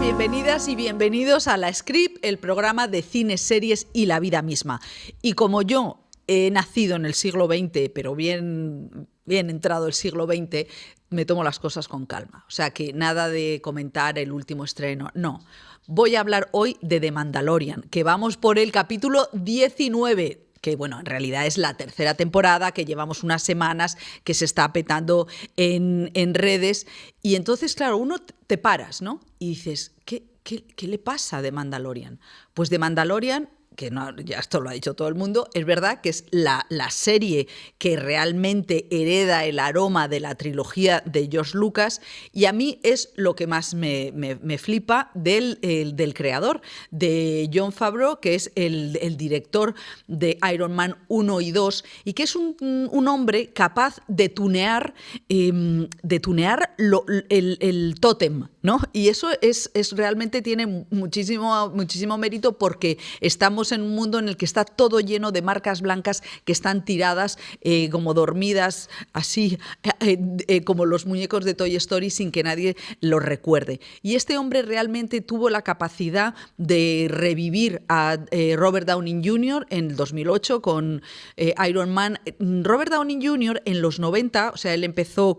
bienvenidas y bienvenidos a La Script, el programa de cine, series y la vida misma. Y como yo he nacido en el siglo XX, pero bien entrado el siglo XX, me tomo las cosas con calma. O sea que nada de comentar el último estreno, no. Voy a hablar hoy de The Mandalorian, que vamos por el capítulo 19, que bueno, en realidad es la tercera temporada, que llevamos unas semanas, que se está petando en redes. Y entonces, claro, uno te paras, ¿no? Y dices, ¿qué le pasa a The Mandalorian? Pues The Mandalorian, que no, ya esto lo ha dicho todo el mundo, es verdad que es la serie que realmente hereda el aroma de la trilogía de George Lucas, y a mí es lo que más me flipa del creador, de Jon Favreau, que es el director de Iron Man 1 y 2, y que es un hombre capaz de tunear el tótem, ¿no? Y eso es realmente tiene muchísimo mérito, porque estamos en un mundo en el que está todo lleno de marcas blancas que están tiradas como dormidas, así como los muñecos de Toy Story, sin que nadie los recuerde. Y este hombre realmente tuvo la capacidad de revivir a Robert Downey Jr. en el 2008 con Iron Man. Robert Downey Jr. en los 90, o sea, él empezó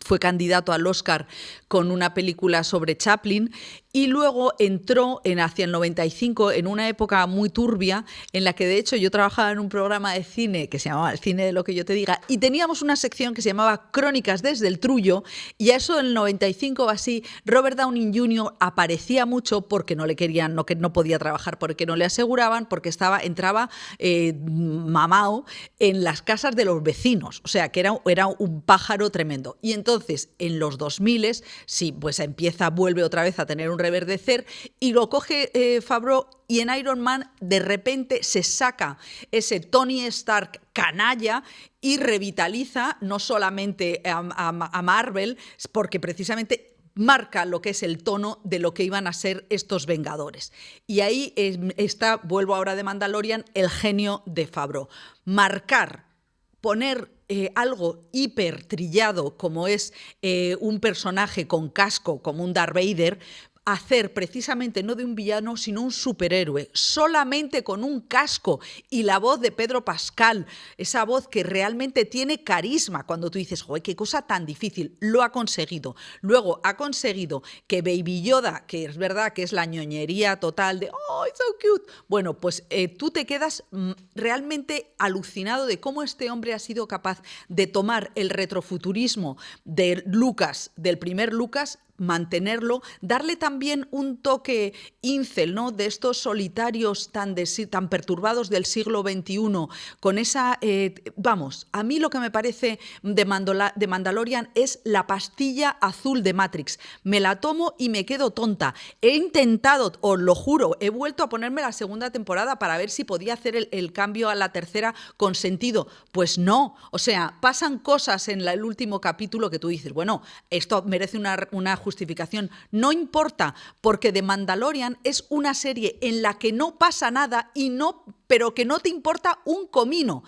fue candidato al Oscar con una película sobre Chaplin, y luego entró hacia el 95 en una época muy turbia en la que de hecho yo trabajaba en un programa de cine que se llamaba El cine de lo que yo te diga, y teníamos una sección que se llamaba Crónicas desde el Trullo, y a eso en el 95 o así Robert Downey Jr. aparecía mucho porque no le querían, no podía trabajar porque no le aseguraban, porque entraba mamao en las casas de los vecinos, o sea que era un pájaro tremendo. Y entonces en los 2000 sí, pues vuelve otra vez a tener un reverdecer, y lo coge Favreau, y en Iron Man de repente se saca ese Tony Stark canalla y revitaliza no solamente a Marvel, porque precisamente marca lo que es el tono de lo que iban a ser estos Vengadores. Y ahí vuelvo ahora de Mandalorian, el genio de Favreau. Poner algo hiper trillado como es un personaje con casco, como un Darth Vader, hacer precisamente no de un villano, sino un superhéroe, solamente con un casco y la voz de Pedro Pascal, esa voz que realmente tiene carisma, cuando tú dices, joder, qué cosa tan difícil, lo ha conseguido. Luego ha conseguido que Baby Yoda, que es verdad que es la ñoñería total de, oh, it's so cute, bueno, pues tú te quedas realmente alucinado de cómo este hombre ha sido capaz de tomar el retrofuturismo de Lucas, del primer Lucas, mantenerlo, darle también un toque incel, ¿no? De estos solitarios tan perturbados del siglo XXI, con esa... a mí lo que me parece de Mandalorian es la pastilla azul de Matrix. Me la tomo y me quedo tonta. He intentado, os lo juro, he vuelto a ponerme la segunda temporada para ver si podía hacer el cambio a la tercera con sentido. Pues no, o sea, pasan cosas en el último capítulo que tú dices, bueno, esto merece una justificación. No importa, porque The Mandalorian es una serie en la que no pasa nada pero que no te importa un comino.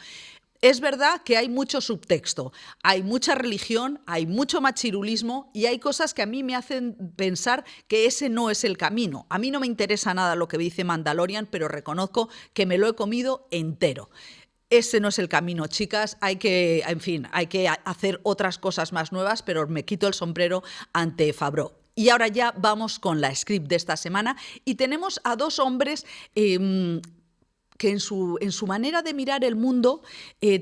Es verdad que hay mucho subtexto, hay mucha religión, hay mucho machirulismo, y hay cosas que a mí me hacen pensar que ese no es el camino. A mí no me interesa nada lo que dice Mandalorian, pero reconozco que me lo he comido entero. Ese no es el camino, chicas, hay que hacer otras cosas más nuevas, pero me quito el sombrero ante Favreau. Y ahora ya vamos con la script de esta semana, y tenemos a dos hombres que en su manera de mirar el mundo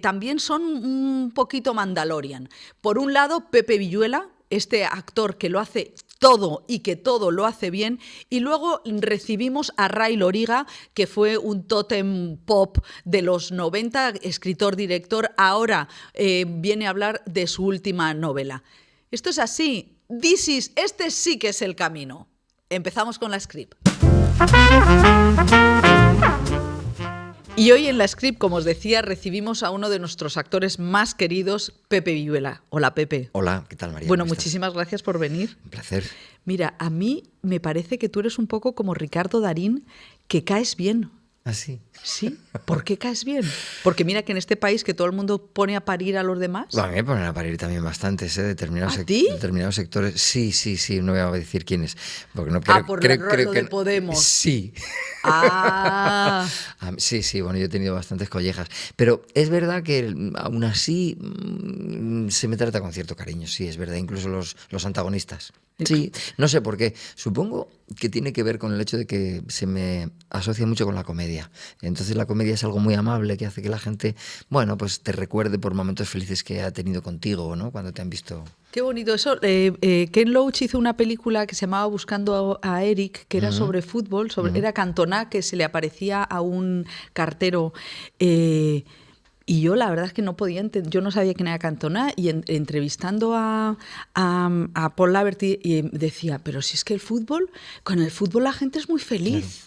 también son un poquito Mandalorian. Por un lado, Pepe Villuela, este actor que lo hace todo y que todo lo hace bien, y luego recibimos a Ray Loriga, que fue un tótem pop de los 90, escritor-director, ahora viene a hablar de su última novela. Esto es así, este sí que es el camino. Empezamos con la script. Y hoy en la script, como os decía, recibimos a uno de nuestros actores más queridos, Pepe Villuela. Hola, Pepe. Hola, ¿qué tal, María? Bueno, muchísimas gracias por venir. Un placer. Mira, a mí me parece que tú eres un poco como Ricardo Darín, que caes bien. Así. Sí, ¿por qué caes bien? Porque mira que en este país que todo el mundo pone a parir a los demás. Bueno, a mí me ponen a parir también bastantes, ¿A ti? determinados sectores. Sí, sí, sí, no voy a decir quiénes, porque no Ah, creo, por creo lo que de Podemos. sí. Ah, Sí, sí, bueno, yo he tenido bastantes collejas, pero es verdad que aún así se me trata con cierto cariño, sí, es verdad, incluso los antagonistas. Sí, no sé por qué. Supongo que tiene que ver con el hecho de que se me asocia mucho con la comedia. Entonces la comedia es algo muy amable que hace que la gente, bueno, pues te recuerde por momentos felices que ha tenido contigo, ¿no? Cuando te han visto. qué bonito eso. Ken Loach hizo una película que se llamaba Buscando a Eric, que era Ujú, sobre fútbol, ujú. era Cantona, que se le aparecía a un cartero. eh, y yo la verdad es que no podía entender, yo no sabía quién era Cantona y entrevistando a Paul Laverty y decía, pero si es que con el fútbol la gente es muy Claro, feliz.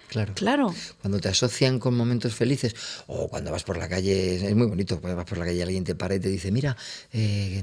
claro. Claro. Cuando te asocian con momentos felices o cuando vas por la calle, es muy bonito, cuando vas por la calle y alguien te para y te dice, mira,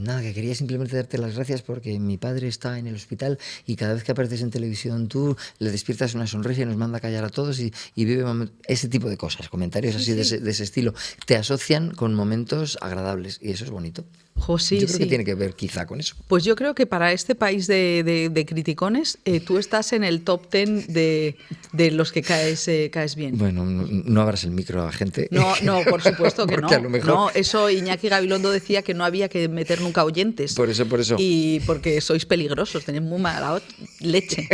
nada, que quería simplemente darte las gracias porque mi padre está en el hospital y cada vez que apareces en televisión tú le despiertas una sonrisa y nos manda a callar a todos y vive ese tipo de cosas, comentarios Sí, así sí. de ese estilo, te asocian con momentos agradables y eso es bonito. Jo, sí, Yo creo que sí. tiene que ver quizá con eso. Pues yo creo que para este país de criticones, tú estás en el top 10 de los que caes bien. Bueno, no abras el micro a gente. No, no, por supuesto que Porque a no. lo mejor. No, eso Iñaki Gabilondo decía que no había que meter nunca oyentes. Por eso. Y porque sois peligrosos, tenéis muy mala leche,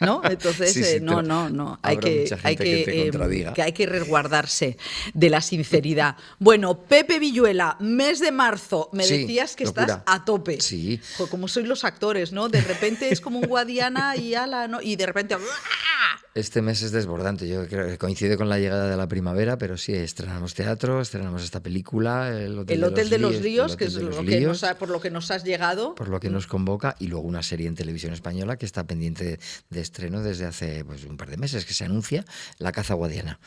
¿no? Entonces, Sí, sí, no. Hay habrá mucha gente que te contradiga. que hay que resguardarse de la sinceridad. Bueno, Pepe Villuela, mes de marzo, me Sí, decías que locura. estás a tope. Sí. Jo, como sois los actores, ¿no? De repente es como un Guadiana y ala, ¿no? Y de repente Este mes es desbordante, yo creo que coincide con la llegada de la primavera, pero sí, estrenamos teatro, estrenamos esta película, El Hotel de los Ríos, que es El Hotel de los lo que Líos, por lo que nos has llegado. por lo que nos convoca, y luego una serie en televisión española que está pendiente de estreno desde hace pues, un par de meses, que se anuncia, La caza guadiana.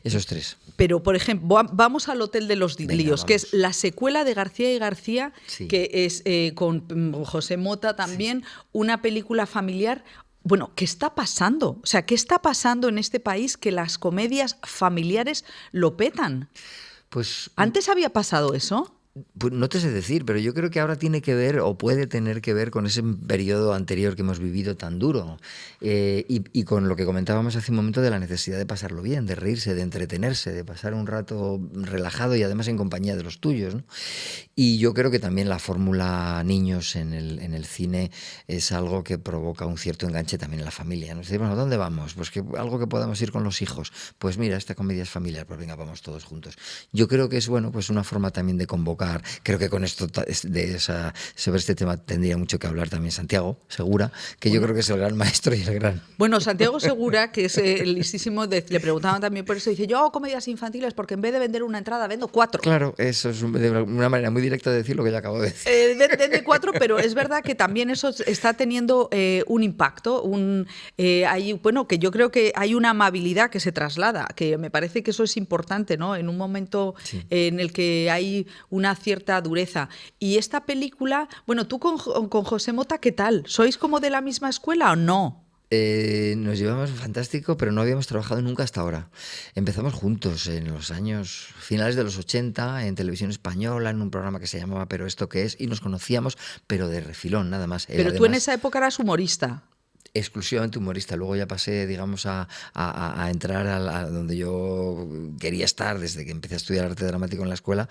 Esos tres. Pero, por ejemplo, vamos al Hotel de los Venga, Líos, que es vamos. la secuela de García y García, Sí. que es con José Mota también, una película familiar. Bueno, ¿qué está pasando? O sea, ¿qué está pasando en este país que las comedias familiares lo petan? Pues ¿Antes había pasado eso? Pues no te sé decir, pero yo creo que ahora tiene que ver o puede tener que ver con ese periodo anterior que hemos vivido tan duro y con lo que comentábamos hace un momento de la necesidad de pasarlo bien, de reírse, de entretenerse, de pasar un rato relajado y además en compañía de los tuyos, ¿no? Y yo creo que también la fórmula niños en el cine es algo que provoca un cierto enganche también en la familia, ¿no? Es decir, bueno, ¿dónde vamos? Pues que algo que podamos ir con los hijos. Pues mira, esta comedia es familiar, pues venga, vamos todos juntos. Yo creo que es bueno, pues una forma también de convocar. Creo que con esto sobre este tema tendría mucho que hablar también Santiago Segura, que yo creo que es el gran maestro y el gran. Bueno, Santiago Segura, que es el listísimo, le preguntaban también por eso, dice, yo hago comedias infantiles porque en vez de vender una entrada vendo 4. Claro, eso es de una manera muy directa de decir lo que yo acabo de decir. Vende 4, pero es verdad que también eso está teniendo un impacto, bueno, que yo creo que hay una amabilidad que se traslada, que me parece que eso es importante, ¿no? En un momento Sí. en el que hay una cierta dureza. Y esta película, bueno, tú con José Mota, ¿qué tal? ¿Sois como de la misma escuela o no? Nos llevamos fantástico, pero no habíamos trabajado nunca hasta ahora. Empezamos juntos en los años finales de los 80 en televisión española, en un programa que se llamaba Pero esto qué es, y nos conocíamos, pero de refilón, nada más. Él, Pero tú en además, esa época eras humorista. exclusivamente humorista. Luego ya pasé, digamos, a entrar a donde yo quería estar desde que empecé a estudiar arte dramático en la escuela.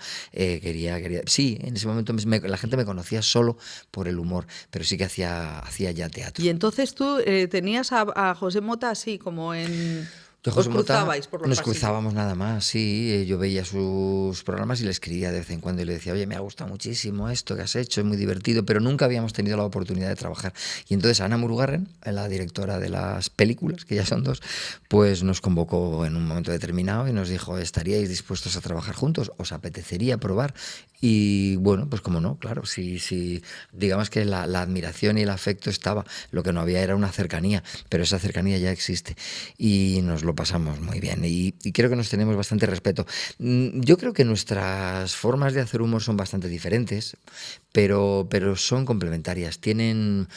Sí, en ese momento la gente me conocía solo por el humor, pero sí que hacía ya teatro. Y entonces tú tenías a José Mota así como en... Yo, Os José Mota, cruzabais por los nos pasillos. cruzábamos nada más, sí. Yo veía sus programas y le escribía de vez en cuando y le decía, oye, me ha gustado muchísimo esto que has hecho, es muy divertido, pero nunca habíamos tenido la oportunidad de trabajar. Y entonces Ana Murugarren, la directora de las películas, que ya son 2, pues nos convocó en un momento determinado y nos dijo, ¿estaríais dispuestos a trabajar juntos? ¿Os apetecería probar? Y bueno, pues como no, claro, sí, digamos que la admiración y el afecto estaba, lo que no había era una cercanía, pero esa cercanía ya existe. Y nos lo pasamos muy bien y creo que nos tenemos bastante respeto. Yo creo que nuestras formas de hacer humor son bastante diferentes, pero son complementarias, tienen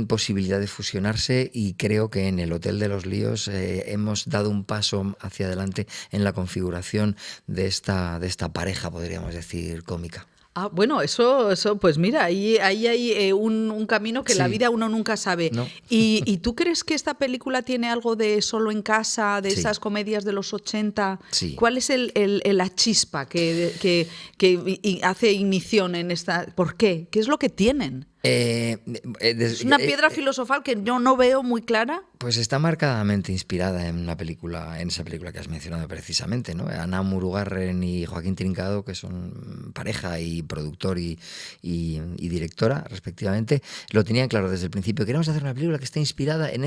posibilidad de fusionarse y creo que en el Hotel de los Líos hemos dado un paso hacia adelante en la configuración de esta pareja, podríamos decir, cómica. Bueno, eso, pues mira, ahí hay un camino que la vida uno nunca sabe. No. ¿Y tú crees que esta película tiene algo de Solo en casa, de esas comedias de los 80? Sí. ¿Cuál es la chispa que hace ignición en esta? ¿Por qué? ¿Qué es lo que tienen? Es una piedra filosofal que yo no veo muy clara. Pues está marcadamente inspirada en esa película que has mencionado precisamente, ¿no? Ana Murugarren y Joaquín Trincado, que son pareja y productor y directora, respectivamente, lo tenían claro desde el principio. Queremos hacer una película que esté inspirada en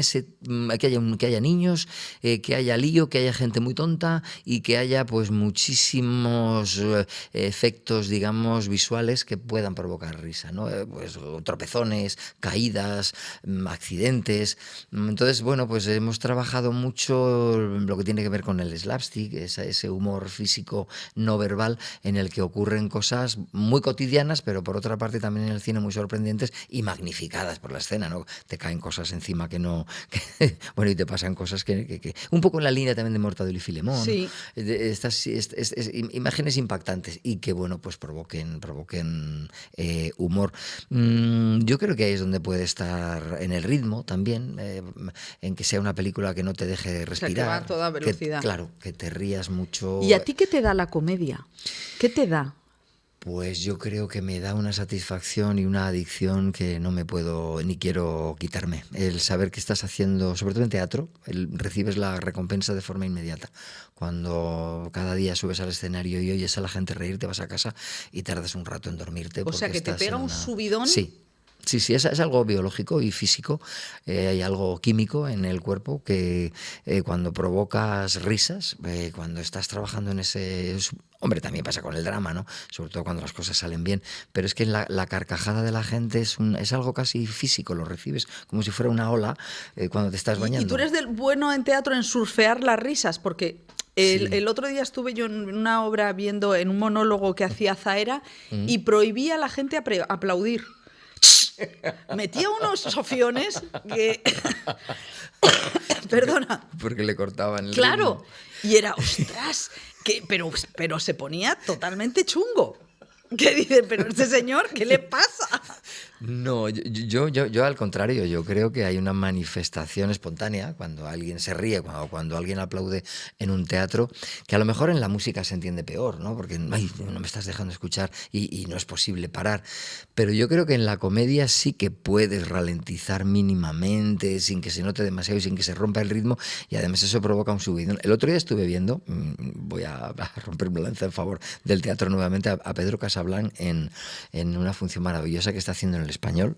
que haya niños, que haya lío, que haya gente muy tonta y que haya pues muchísimos efectos, digamos, visuales que puedan provocar risa, ¿no? Pues tropezones, caídas, accidentes. Entonces, bueno, pues hemos trabajado mucho lo que tiene que ver con el slapstick, ese humor físico no verbal en el que ocurren cosas muy cotidianas, pero por otra parte también en el cine muy sorprendentes y magnificadas por la escena, ¿no? Te caen cosas encima bueno, y te pasan cosas que un poco en la línea también de Mortadelo y Filemón. Sí. Estas imágenes impactantes y que, bueno, pues provoquen humor. Yo creo que ahí es donde puede estar en el ritmo también, en que sea una película que no te deje respirar. O sea, que va a toda velocidad. Claro, que te rías mucho. ¿Y a ti qué te da la comedia? ¿Qué te da? Pues yo creo que me da una satisfacción y una adicción que no me puedo ni quiero quitarme. El saber que estás haciendo, sobre todo en teatro, recibes la recompensa de forma inmediata. Cuando cada día subes al escenario y oyes a la gente reír, te vas a casa y tardas un rato en dormirte. O sea, que te pega un subidón. Sí. Sí, es algo biológico y físico, hay algo químico en el cuerpo que cuando provocas risas, cuando estás trabajando en ese... Hombre, también pasa con el drama, ¿no? Sobre todo cuando las cosas salen bien, pero es que la carcajada de la gente es algo casi físico, lo recibes como si fuera una ola cuando te estás bañando. ¿Y tú eres bueno en teatro en surfear las risas? Porque... El otro día estuve yo en una obra viendo, en un monólogo que hacía Zaera, y prohibía a la gente aplaudir. Metía unos sofiones que... Perdona. Porque le cortaban el Claro. ritmo. Y era, ostras, pero se ponía totalmente chungo. ¿Qué dice? Pero este señor, ¿qué le pasa? No, yo al contrario, yo creo que hay una manifestación espontánea cuando alguien se ríe, cuando alguien aplaude en un teatro, que a lo mejor en la música se entiende peor, ¿no? Porque ay, no me estás dejando escuchar y no es posible parar. Pero yo creo que en la comedia sí que puedes ralentizar mínimamente, sin que se note demasiado y sin que se rompa el ritmo, y además eso provoca un subidón. El otro día estuve viendo, voy a romper mi lanza en favor del teatro nuevamente, a Pedro Casablanc en una función maravillosa que está haciendo en el Español,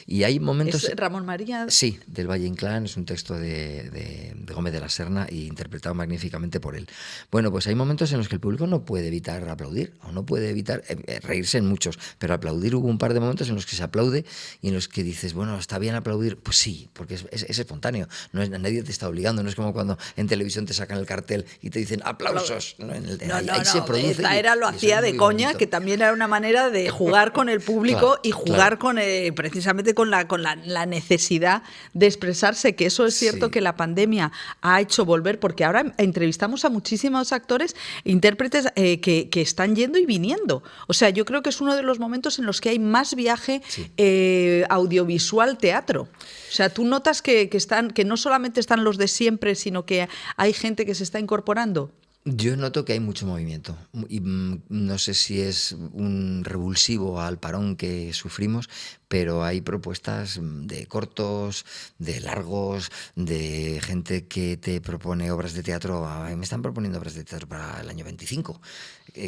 y hay momentos... ¿Es Ramón María? Sí, del Valle Inclán, es un texto de Gómez de la Serna y interpretado magníficamente por él. Bueno, pues hay momentos en los que el público no puede evitar aplaudir, o no puede evitar reírse en muchos, pero aplaudir, hubo un par de momentos en los que se aplaude y en los que dices, bueno, ¿está bien aplaudir? Pues sí, porque es espontáneo, nadie te está obligando, no es como cuando en televisión te sacan el cartel y te dicen aplausos. No, ahí se produce. Esta era lo hacía de coña, bonito. Que también era una manera de jugar con el público, claro, y jugar con precisamente con la necesidad de expresarse, que eso es cierto, que la pandemia ha hecho volver, porque ahora entrevistamos a muchísimos actores, intérpretes que están yendo y viniendo. O sea, yo creo que es uno de los momentos en los que hay más viaje audiovisual teatro. O sea, tú notas que no solamente están los de siempre, sino que hay gente que se está incorporando. Yo noto que hay mucho movimiento y no sé si es un revulsivo al parón que sufrimos, pero hay propuestas de cortos, de largos, de gente que te propone obras de teatro. Me están proponiendo obras de teatro para el año 25.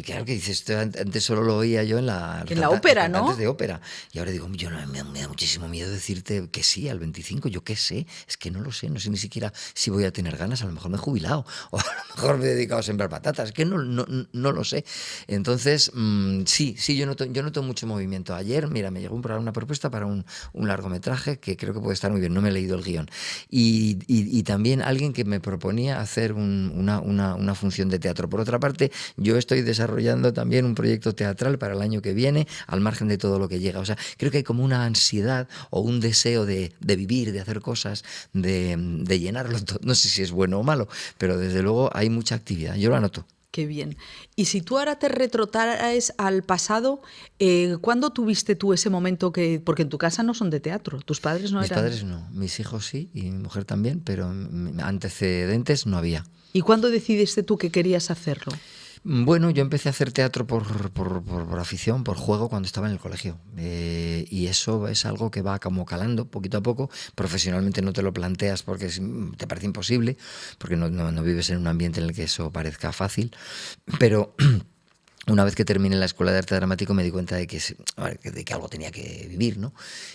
Claro que dices, antes solo lo oía yo en la ópera, ¿no? Antes de ópera. Y ahora digo, me da muchísimo miedo decirte que sí al 25. Yo qué sé, es que no lo sé, no sé ni siquiera si voy a tener ganas. A lo mejor me he jubilado o a lo mejor me he dedicado a sembrar patatas. Es que no lo sé. Entonces, sí, yo noto mucho movimiento. Ayer, mira, me llegó una propuesta propuesta para un largometraje que creo que puede estar muy bien, no me he leído el guión. Y también alguien que me proponía hacer una función de teatro. Por otra parte, yo estoy desarrollando también un proyecto teatral para el año que viene, al margen de todo lo que llega. O sea, creo que hay como una ansiedad o un deseo de vivir, de hacer cosas, de llenarlo todo. No sé si es bueno o malo, pero desde luego hay mucha actividad. Yo lo anoto. Qué bien. Y si tú ahora te retrotraes al pasado, ¿cuándo tuviste tú ese momento que... Porque en tu casa no son de teatro, tus padres no Mis eran... padres no, mis hijos sí y mi mujer también, pero antecedentes no había. ¿Y cuándo decidiste tú que querías hacerlo? Bueno, yo empecé a hacer teatro por afición, por juego, cuando estaba en el colegio. Y eso es algo que va como calando poquito a poco. Profesionalmente no te lo planteas porque te parece imposible, porque no vives en un ambiente en el que eso parezca fácil. Pero una vez que terminé la escuela de arte dramático me di cuenta de que algo tenía que vivir, ¿no?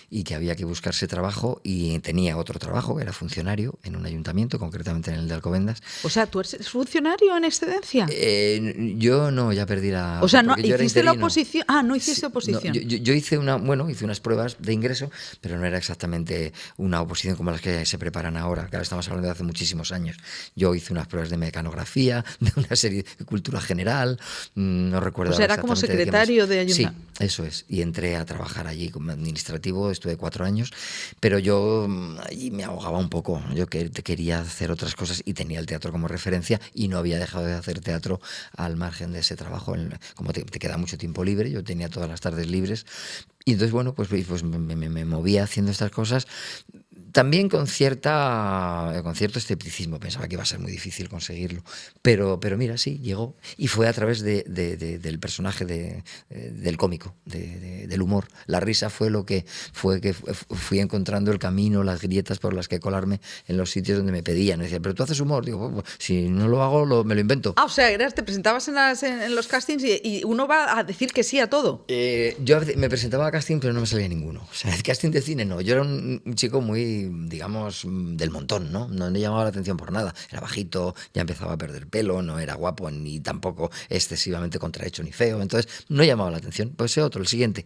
Y que había que buscarse trabajo, y tenía otro trabajo, que era funcionario en un ayuntamiento, concretamente en el de Alcobendas. O sea, ¿tú eres funcionario en excedencia? Yo no, ya perdí la... O sea, no, ¿hiciste la oposición? Ah, no hiciste Sí, oposición. No, yo hice unas pruebas de ingreso, pero no era exactamente una oposición como las que se preparan ahora, que ahora estamos hablando de hace muchísimos años. Yo hice unas pruebas de mecanografía, de una serie de cultura general, no recuerdo. O sea, era como secretario de ayuntamiento. Sí, eso es. Y entré a trabajar allí como administrativo, estuve 4 años, pero yo allí me ahogaba un poco. Yo quería hacer otras cosas y tenía el teatro como referencia y no había dejado de hacer teatro al margen de ese trabajo. Como te queda mucho tiempo libre, yo tenía todas las tardes libres. Y entonces, bueno, pues me movía haciendo estas cosas. También con cierto escepticismo, pensaba que iba a ser muy difícil conseguirlo, pero mira, sí, llegó, y fue a través del personaje del cómico, del humor. La risa fue lo que fui encontrando el camino, las grietas por las que colarme en los sitios donde me pedían. Me decían, pero tú haces humor. Digo, pues, si no lo hago, me lo invento. Ah, o sea, te presentabas en los castings y uno va a decir que sí a todo. Yo me presentaba a casting, pero no me salía ninguno. O sea, el casting de cine no. Yo era un chico muy, digamos, del montón, ¿no? No me llamaba la atención por nada. Era bajito, ya empezaba a perder pelo, no era guapo ni tampoco excesivamente contrahecho ni feo. Entonces, no llamaba la atención. Pues ese otro, el siguiente.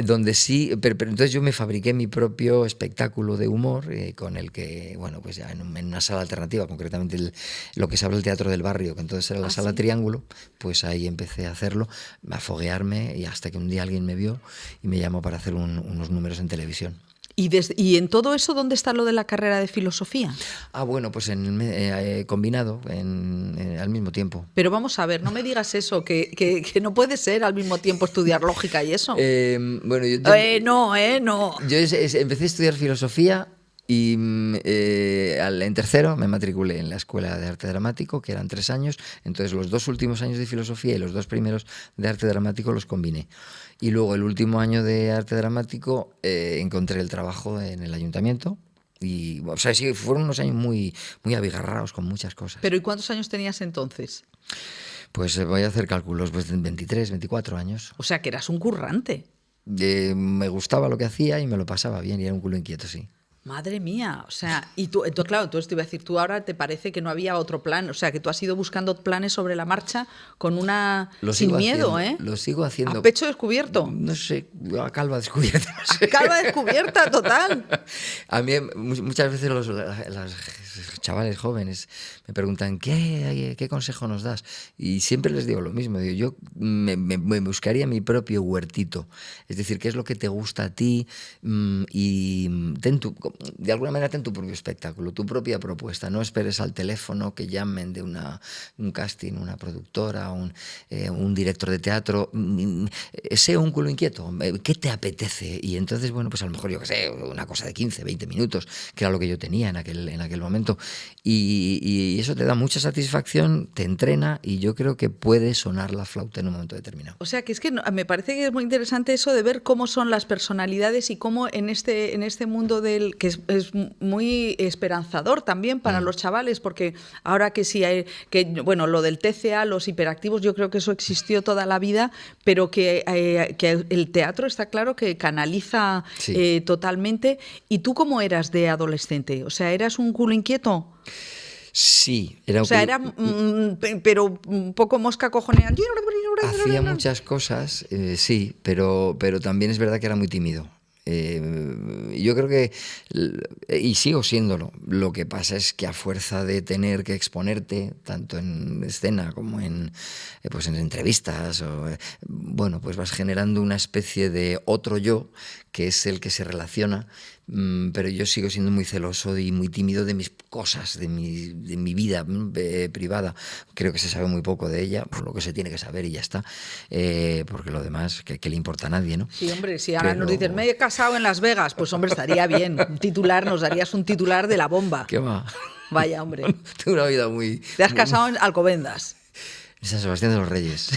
Donde sí, pero entonces yo me fabriqué mi propio espectáculo de humor, con el que, bueno, pues ya en una sala alternativa, concretamente lo que se habla el Teatro del Barrio, que entonces era la Sala Triángulo, pues ahí empecé a hacerlo, a foguearme, y hasta que un día alguien me vio y me llamó para hacer unos números en televisión. ¿Y en todo eso dónde está lo de la carrera de filosofía? Bueno, pues combinado al mismo tiempo. Pero vamos a ver, no me digas eso, que no puede ser al mismo tiempo estudiar lógica y eso. Bueno, no. Yo empecé a estudiar filosofía y en tercero me matriculé en la Escuela de Arte Dramático, que eran 3 años. Entonces los 2 últimos años de filosofía y los 2 primeros de arte dramático los combiné. Y luego el último año de arte dramático encontré el trabajo en el ayuntamiento. Y, o sea, sí, fueron unos años muy, muy abigarrados con muchas cosas. ¿Pero y cuántos años tenías entonces? Pues voy a hacer cálculos, pues 23, 24 años. O sea, que eras un currante. Me gustaba lo que hacía y me lo pasaba bien, y era un culo inquieto, sí. Madre mía, o sea, y tú, claro, entonces te iba a decir, tú ahora te parece que no había otro plan, o sea, que tú has ido buscando planes sobre la marcha con sin miedo, haciendo, Lo sigo haciendo. ¿A pecho descubierto? No sé, a calva descubierta. No sé. A calva descubierta, total. A mí muchas veces los chavales jóvenes me preguntan, ¿qué consejo nos das? Y siempre les digo lo mismo, yo me buscaría mi propio huertito, es decir, qué es lo que te gusta a ti, y de alguna manera ten tu propio espectáculo, tu propia propuesta. No esperes al teléfono que llamen de un casting, una productora, un director de teatro. Sé un culo inquieto. ¿Qué te apetece? Y entonces, bueno, pues a lo mejor, yo qué sé, una cosa de 15, 20 minutos, que era lo que yo tenía en aquel momento. Y eso te da mucha satisfacción, te entrena, y yo creo que puede sonar la flauta en un momento determinado. O sea, que es que me parece que es muy interesante eso de ver cómo son las personalidades y cómo en este mundo que es muy esperanzador también para los chavales, porque ahora que sí hay, bueno, lo del TCA, los hiperactivos, yo creo que eso existió toda la vida, pero que el teatro está claro que canaliza totalmente. ¿Y tú cómo eras de adolescente? O sea, ¿eras un culo inquieto? Sí, o sea, era pero un poco mosca cojoneante. Hacía muchas cosas, sí, pero también es verdad que era muy tímido. Yo creo que, y sigo siéndolo, lo que pasa es que a fuerza de tener que exponerte, tanto en escena como pues en entrevistas, bueno, pues vas generando una especie de otro yo, que es el que se relaciona, pero yo sigo siendo muy celoso y muy tímido de mis cosas, de mi vida privada. Creo que se sabe muy poco de ella, por lo que se tiene que saber y ya está, porque lo demás, que le importa a nadie, ¿no? Sí, hombre, si ahora nos dicen, me he casado en Las Vegas, pues hombre, estaría bien. Un titular, nos darías un titular de la bomba. ¿Qué va? Vaya, hombre. Tengo una vida muy... Te has casado en Alcobendas. En San Sebastián de los Reyes.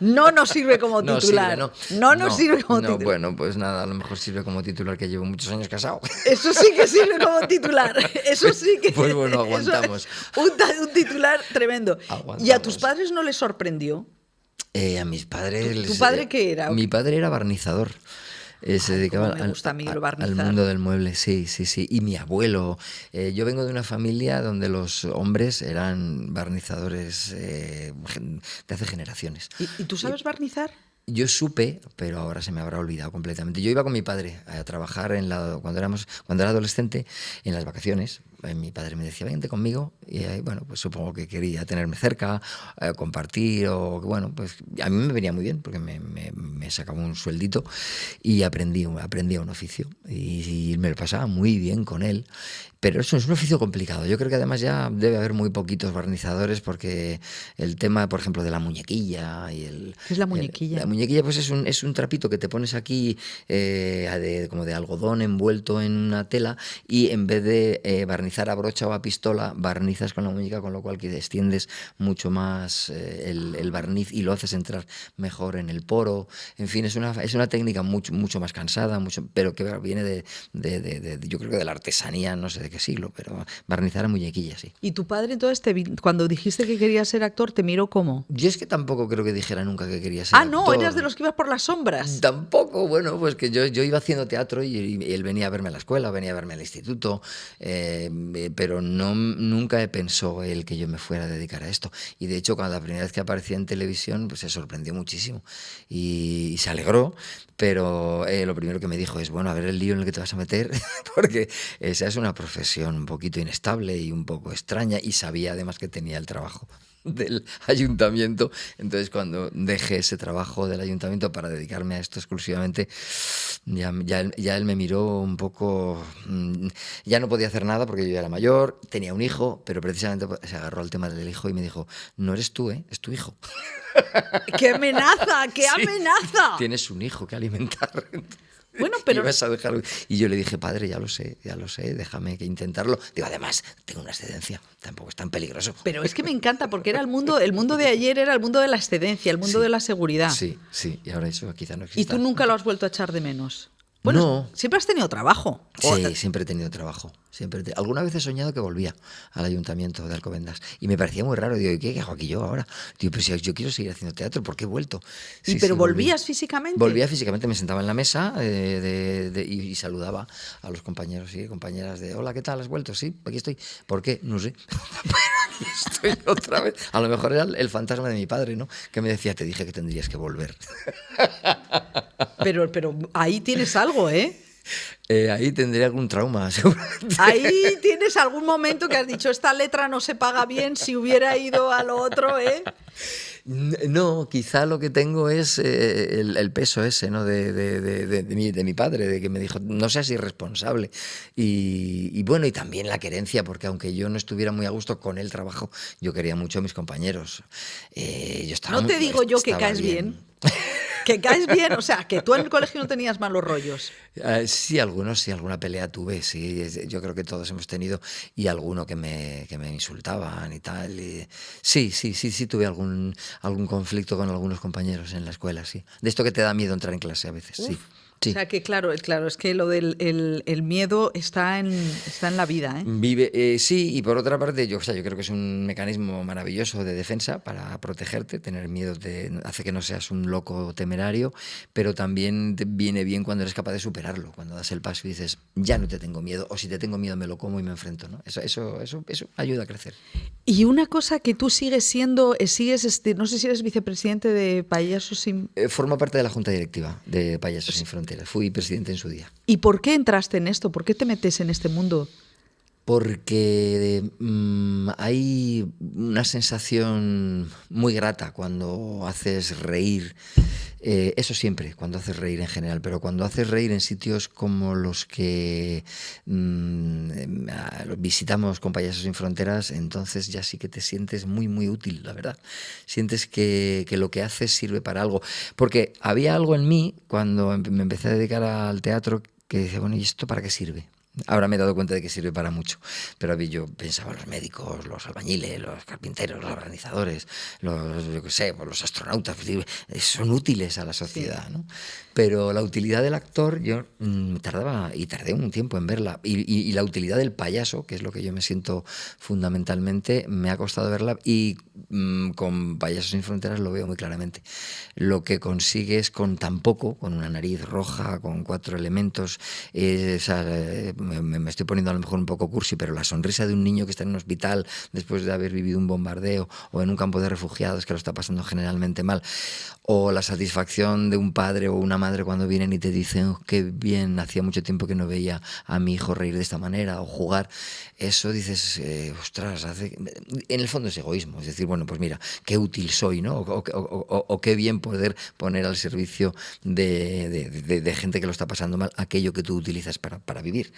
No nos sirve como titular. No nos sirve como titular. Bueno, pues nada, a lo mejor sirve como titular, que llevo muchos años casado. Eso sí que sirve como titular. Eso sí que... Pues bueno, aguantamos. Un titular tremendo. Aguantamos. ¿Y a tus padres no les sorprendió? A mis padres... ¿Tu padre qué era? Mi padre era barnizador. Se dedicaba al mundo del mueble, sí. Y mi abuelo. Yo vengo de una familia donde los hombres eran barnizadores de hace generaciones. ¿Y tú sabes barnizar? Yo supe, pero ahora se me habrá olvidado completamente. Yo iba con mi padre a trabajar cuando era adolescente, en las vacaciones. Mi padre me decía, vente conmigo. Y bueno, pues supongo que quería tenerme cerca, compartir, o bueno, pues a mí me venía muy bien porque me sacaba un sueldito y aprendí un oficio. Y me lo pasaba muy bien con él. Pero eso es un oficio complicado. Yo creo que además ya debe haber muy poquitos barnizadores, porque el tema, por ejemplo, de la muñequilla y ¿Qué es la muñequilla? La muñequilla pues es un trapito que te pones aquí como de algodón envuelto en una tela, y en vez de barnizar a brocha o a pistola, barnizas con la muñeca, con lo cual que extiendes mucho más el barniz y lo haces entrar mejor en el poro. En fin, es una técnica mucho más cansada, pero que viene yo creo que de la artesanía, no sé de qué siglo, pero barnizar a muñequilla, sí. ¿Y tu padre entonces, cuando dijiste que querías ser actor, te miró cómo? Yo es que tampoco creo que dijera nunca que quería ser actor. No, eras de los que ibas por las sombras. Tampoco, bueno, pues que yo iba haciendo teatro y él venía a verme a la escuela, venía a verme al instituto, pero nunca pensó él que yo me fuera a dedicar a esto. Y de hecho, cuando la primera vez que aparecía en televisión, pues se sorprendió muchísimo y se alegró, pero lo primero que me dijo es, bueno, a ver el lío en el que te vas a meter, porque esa es una profesión un poquito inestable y un poco extraña, y sabía además que tenía el trabajo del ayuntamiento. Entonces, cuando dejé ese trabajo del ayuntamiento para dedicarme a esto exclusivamente, ya él me miró un poco. Ya no podía hacer nada porque yo ya era mayor, tenía un hijo, pero precisamente se agarró al tema del hijo y me dijo, no eres tú, es tu hijo. ¡Qué amenaza! ¡Qué Sí, amenaza! tienes un hijo que alimentar. Bueno, pero... Y yo le dije, padre, ya lo sé, déjame que intentarlo. Digo, además, tengo una excedencia, tampoco es tan peligroso. Pero es que me encanta, porque era el mundo de ayer era el mundo de la excedencia, el mundo de la seguridad. Sí, y ahora eso quizá no existe. ¿Y tú nunca lo has vuelto a echar de menos? Bueno, no. Siempre has tenido trabajo. Sí, siempre he tenido trabajo. Alguna vez he soñado que volvía al ayuntamiento de Alcobendas y me parecía muy raro. Digo, ¿y qué hago aquí yo ahora? Digo, pues si yo quiero seguir haciendo teatro, ¿por qué he vuelto? ¿Pero volvías físicamente? Volvía físicamente, me sentaba en la mesa y saludaba a los compañeros y compañeras de, hola, ¿qué tal? ¿Has vuelto? Sí, aquí estoy. ¿Por qué? No sé. Aquí estoy otra vez. A lo mejor era el fantasma de mi padre, ¿no? Que me decía, te dije que tendrías que volver. Pero ahí tienes algo, ¿eh? Ahí tendré algún trauma, seguramente. Ahí tienes algún momento que has dicho, esta letra no se paga bien, si hubiera ido a lo otro, ¿eh? No, quizá lo que tengo es el peso ese, ¿no? de mi padre, de que me dijo, no seas irresponsable. Y bueno, y también la querencia, porque aunque yo no estuviera muy a gusto con el trabajo, yo quería mucho a mis compañeros. No te digo yo que caes bien. Que caes bien, o sea, que tú en el colegio no tenías malos rollos. Sí, alguna pelea tuve, sí. Yo creo que todos hemos tenido, y alguno que me insultaban y tal. Sí, tuve algún conflicto con algunos compañeros en la escuela, sí. De esto que te da miedo entrar en clase a veces, sí. O sea que claro, es que lo del el miedo está en la vida, ¿eh? Sí, y por otra parte, yo creo que es un mecanismo maravilloso de defensa para protegerte. Tener miedo hace que no seas un loco temerario, pero también te viene bien cuando eres capaz de superarlo, cuando das el paso y dices, ya no te tengo miedo, o si te tengo miedo me lo como y me enfrento, ¿no? Eso ayuda a crecer. Y una cosa que tú sigues siendo, no sé si eres vicepresidente de Payasos Sin... Formo parte de la Junta Directiva de Payasos Sin Fronteras. Fui presidente en su día. ¿Y por qué entraste en esto? ¿Por qué te metes en este mundo? Porque hay una sensación muy grata cuando haces reír, eso siempre, cuando haces reír en general, pero cuando haces reír en sitios como los que visitamos con Payasos Sin Fronteras, entonces ya sí que te sientes muy, muy útil, la verdad. Sientes que lo que haces sirve para algo. Porque había algo en mí, cuando me empecé a dedicar al teatro, que decía, bueno, ¿y esto para qué sirve? Ahora me he dado cuenta de que sirve para mucho, pero yo pensaba en los médicos, los albañiles, los carpinteros, los organizadores, los astronautas, son útiles a la sociedad, ¿no? Pero la utilidad del actor, yo tardé un tiempo en verla, y la utilidad del payaso, que es lo que yo me siento fundamentalmente, me ha costado verla, y con Payasos Sin Fronteras lo veo muy claramente. Lo que consigues con tan poco, con una nariz roja, con 4 elementos, me estoy poniendo a lo mejor un poco cursi, pero la sonrisa de un niño que está en un hospital después de haber vivido un bombardeo, o en un campo de refugiados que lo está pasando generalmente mal, o la satisfacción de un padre o una madre cuando vienen y te dicen, oh, qué bien, hacía mucho tiempo que no veía a mi hijo reír de esta manera o jugar, eso dices, ostras, en el fondo es egoísmo, es decir, bueno, pues mira, qué útil soy, ¿no? O qué bien poder poner al servicio de gente que lo está pasando mal aquello que tú utilizas para vivir.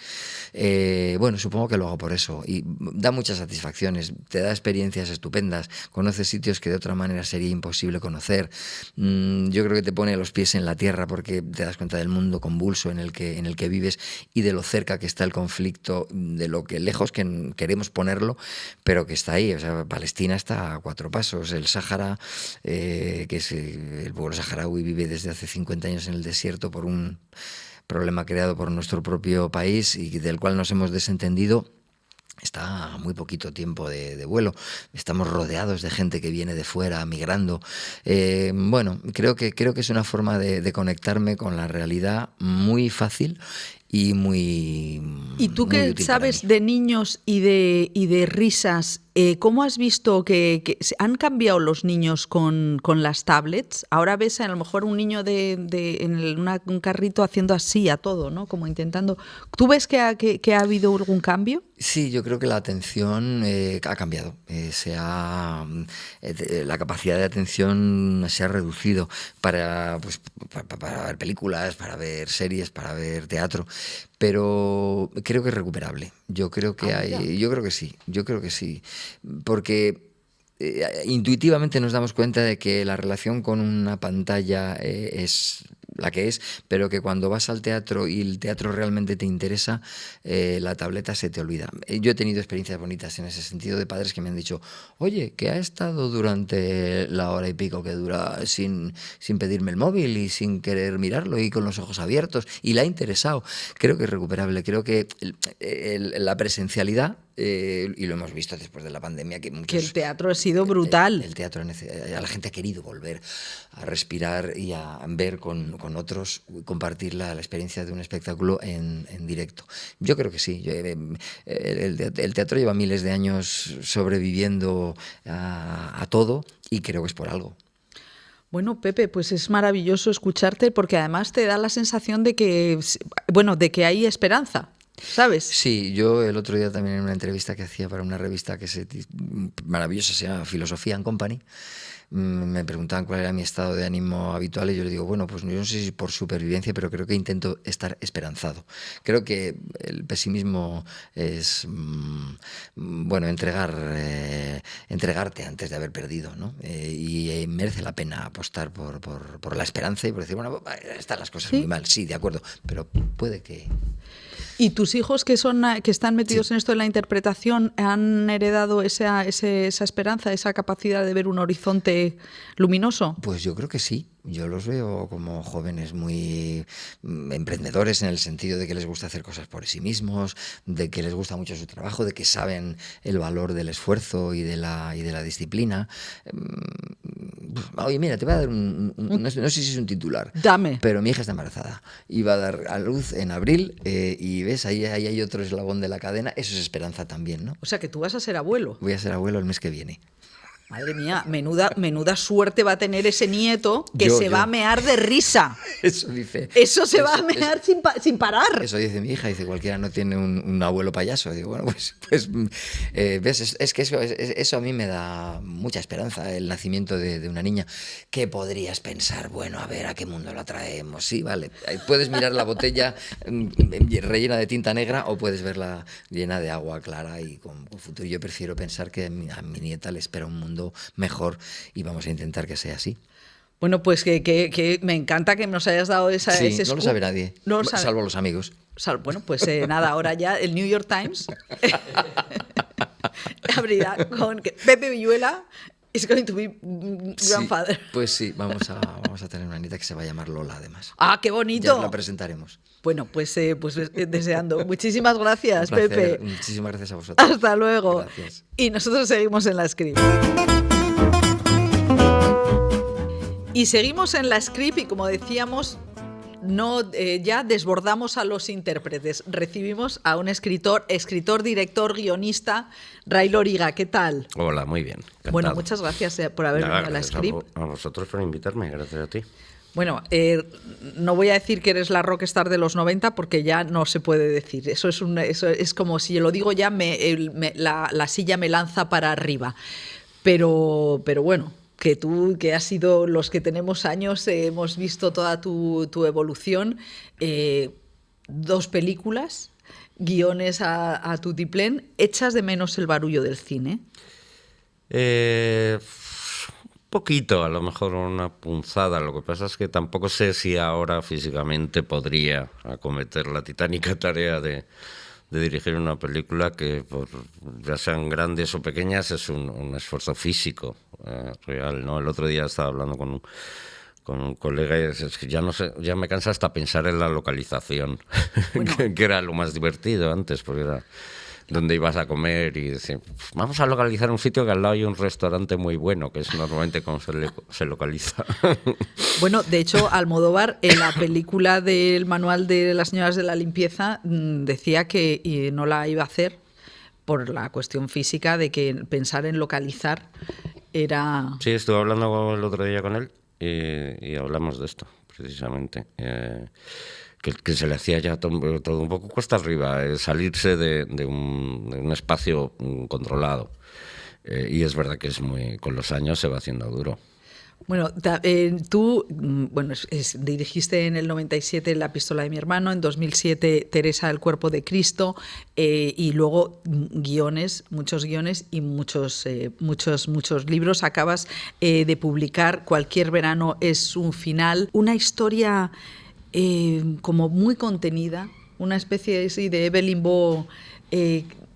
Bueno, supongo que lo hago por eso, y da muchas satisfacciones, te da experiencias estupendas, conoces sitios que de otra manera sería imposible conocer. Yo creo que te pone los pies en la tierra porque te das cuenta del mundo convulso en el que vives, y de lo cerca que está el conflicto, de lo que lejos que queremos ponerlo, pero que está ahí. O sea, Palestina está a 4 pasos, el Sáhara, que es el pueblo saharaui, vive desde hace 50 años en el desierto por un problema creado por nuestro propio país y del cual nos hemos desentendido. Está a muy poquito tiempo de vuelo. Estamos rodeados de gente que viene de fuera, migrando. Bueno, creo que es una forma de conectarme con la realidad muy fácil y muy ¿Y tú muy qué útil sabes para mí. de niños y de risas? ¿Cómo has visto que han cambiado los niños con las tablets? Ahora ves a lo mejor un niño un carrito haciendo así a todo, ¿no? Como intentando... ¿Tú ves que ha habido algún cambio? Sí, yo creo que la atención ha cambiado. La capacidad de atención se ha reducido para ver películas, para ver series, para ver teatro, pero creo que es recuperable. Yo creo que yo creo que sí, porque intuitivamente nos damos cuenta de que la relación con una pantalla es la que es, pero que cuando vas al teatro y el teatro realmente te interesa, la tableta se te olvida. Yo he tenido experiencias bonitas en ese sentido, de padres que me han dicho, oye, que ha estado durante la hora y pico que dura sin pedirme el móvil y sin querer mirarlo y con los ojos abiertos, y le ha interesado. Creo que es recuperable, creo que la presencialidad, y lo hemos visto después de la pandemia, que el teatro ha sido brutal. El teatro, la gente ha querido volver a respirar y a ver con otros, compartir la experiencia de un espectáculo en directo. Yo creo que sí. El teatro lleva miles de años sobreviviendo a todo, y creo que es por algo. Bueno, Pepe, pues es maravilloso escucharte, porque además te da la sensación de que hay esperanza, ¿sabes? Sí, yo el otro día también en una entrevista que hacía para una revista maravillosa, se llama Philosophy and Company, me preguntaban cuál era mi estado de ánimo habitual, y yo le digo, bueno, pues yo no sé si por supervivencia, pero creo que intento estar esperanzado. Creo que el pesimismo es, entregarte antes de haber perdido, ¿no? Y merece la pena apostar por la esperanza y por decir, bueno, están las cosas muy mal, sí, de acuerdo, pero puede que... ¿Y tus hijos que están metidos en esto de la interpretación han heredado esa esperanza, esa capacidad de ver un horizonte luminoso? Pues yo creo que sí. Yo los veo como jóvenes muy emprendedores en el sentido de que les gusta hacer cosas por sí mismos, de que les gusta mucho su trabajo, de que saben el valor del esfuerzo y de la disciplina. Oye, mira, te voy a dar no sé si es un titular. Dame. Pero mi hija está embarazada y va a dar a luz en abril y ves, ahí hay otro eslabón de la cadena. Eso es esperanza también, ¿no? O sea, que tú vas a ser abuelo. Voy a ser abuelo el mes que viene. Madre mía, menuda suerte va a tener ese nieto que se va a mear de risa. Eso dice. Eso se va a mear sin parar. Eso dice mi hija, dice, cualquiera no tiene un abuelo payaso. Digo, bueno, pues ves, es que eso a mí me da mucha esperanza, el nacimiento de una niña. ¿Qué podrías pensar? Bueno, a ver, ¿a qué mundo la traemos? Sí, vale. Puedes mirar la botella rellena de tinta negra o puedes verla llena de agua clara y con futuro. Yo prefiero pensar que a mi nieta le espera un mundo mejor y vamos a intentar que sea así. Bueno, pues que me encanta que nos hayas dado ese no scoop. lo sabe nadie, salvo los amigos. Bueno, pues nada, ahora ya el New York Times abrirá con que Pepe Villuela is going to be grandfather. Sí, pues sí, vamos a tener una nieta que se va a llamar Lola, además. ¡Ah, qué bonito! Ya la presentaremos. Bueno, pues deseando. Muchísimas gracias, Pepe. Muchísimas gracias a vosotros. Hasta luego. Gracias. Y nosotros seguimos en la Script. Y seguimos en la Script y como decíamos, ya desbordamos a los intérpretes. Recibimos a un escritor, director, guionista, Ray Loriga. ¿Qué tal? Hola, muy bien. Encantado. Bueno, muchas gracias por haber venido a la Script. A vosotros por invitarme, gracias a ti. Bueno, no voy a decir que eres la rockstar de los 90 porque ya no se puede decir. Eso es como si yo lo digo ya, la silla me lanza para arriba. Pero bueno, que tú, que has sido los que tenemos años, hemos visto toda tu evolución. 2 películas, guiones a tutiplén. ¿Echas de menos el barullo del cine? Poquito, a lo mejor una punzada. Lo que pasa es que tampoco sé si ahora físicamente podría acometer la titánica tarea de dirigir una película que, ya sean grandes o pequeñas, es un esfuerzo físico real, ¿no? El otro día estaba hablando con un colega y es que ya no sé, ya me cansa hasta pensar en la localización, bueno. que era lo más divertido antes, porque era donde ibas a comer y decir, vamos a localizar un sitio que al lado hay un restaurante muy bueno, que es normalmente como se localiza. Bueno, de hecho, Almodóvar, en la película del Manual de las Señoras de la Limpieza, decía que no la iba a hacer por la cuestión física de que pensar en localizar era... Sí, estuve hablando el otro día con él y hablamos de esto, precisamente. Que se le hacía ya todo un poco cuesta arriba, salirse de un espacio controlado. Y es verdad que con los años se va haciendo duro. Bueno, tú dirigiste en el 97 La pistola de mi hermano, en 2007 Teresa, el cuerpo de Cristo, y luego muchos guiones y muchos libros. Acabas de publicar Cualquier verano es un final, una historia... como muy contenida, una especie de Evelyn Waugh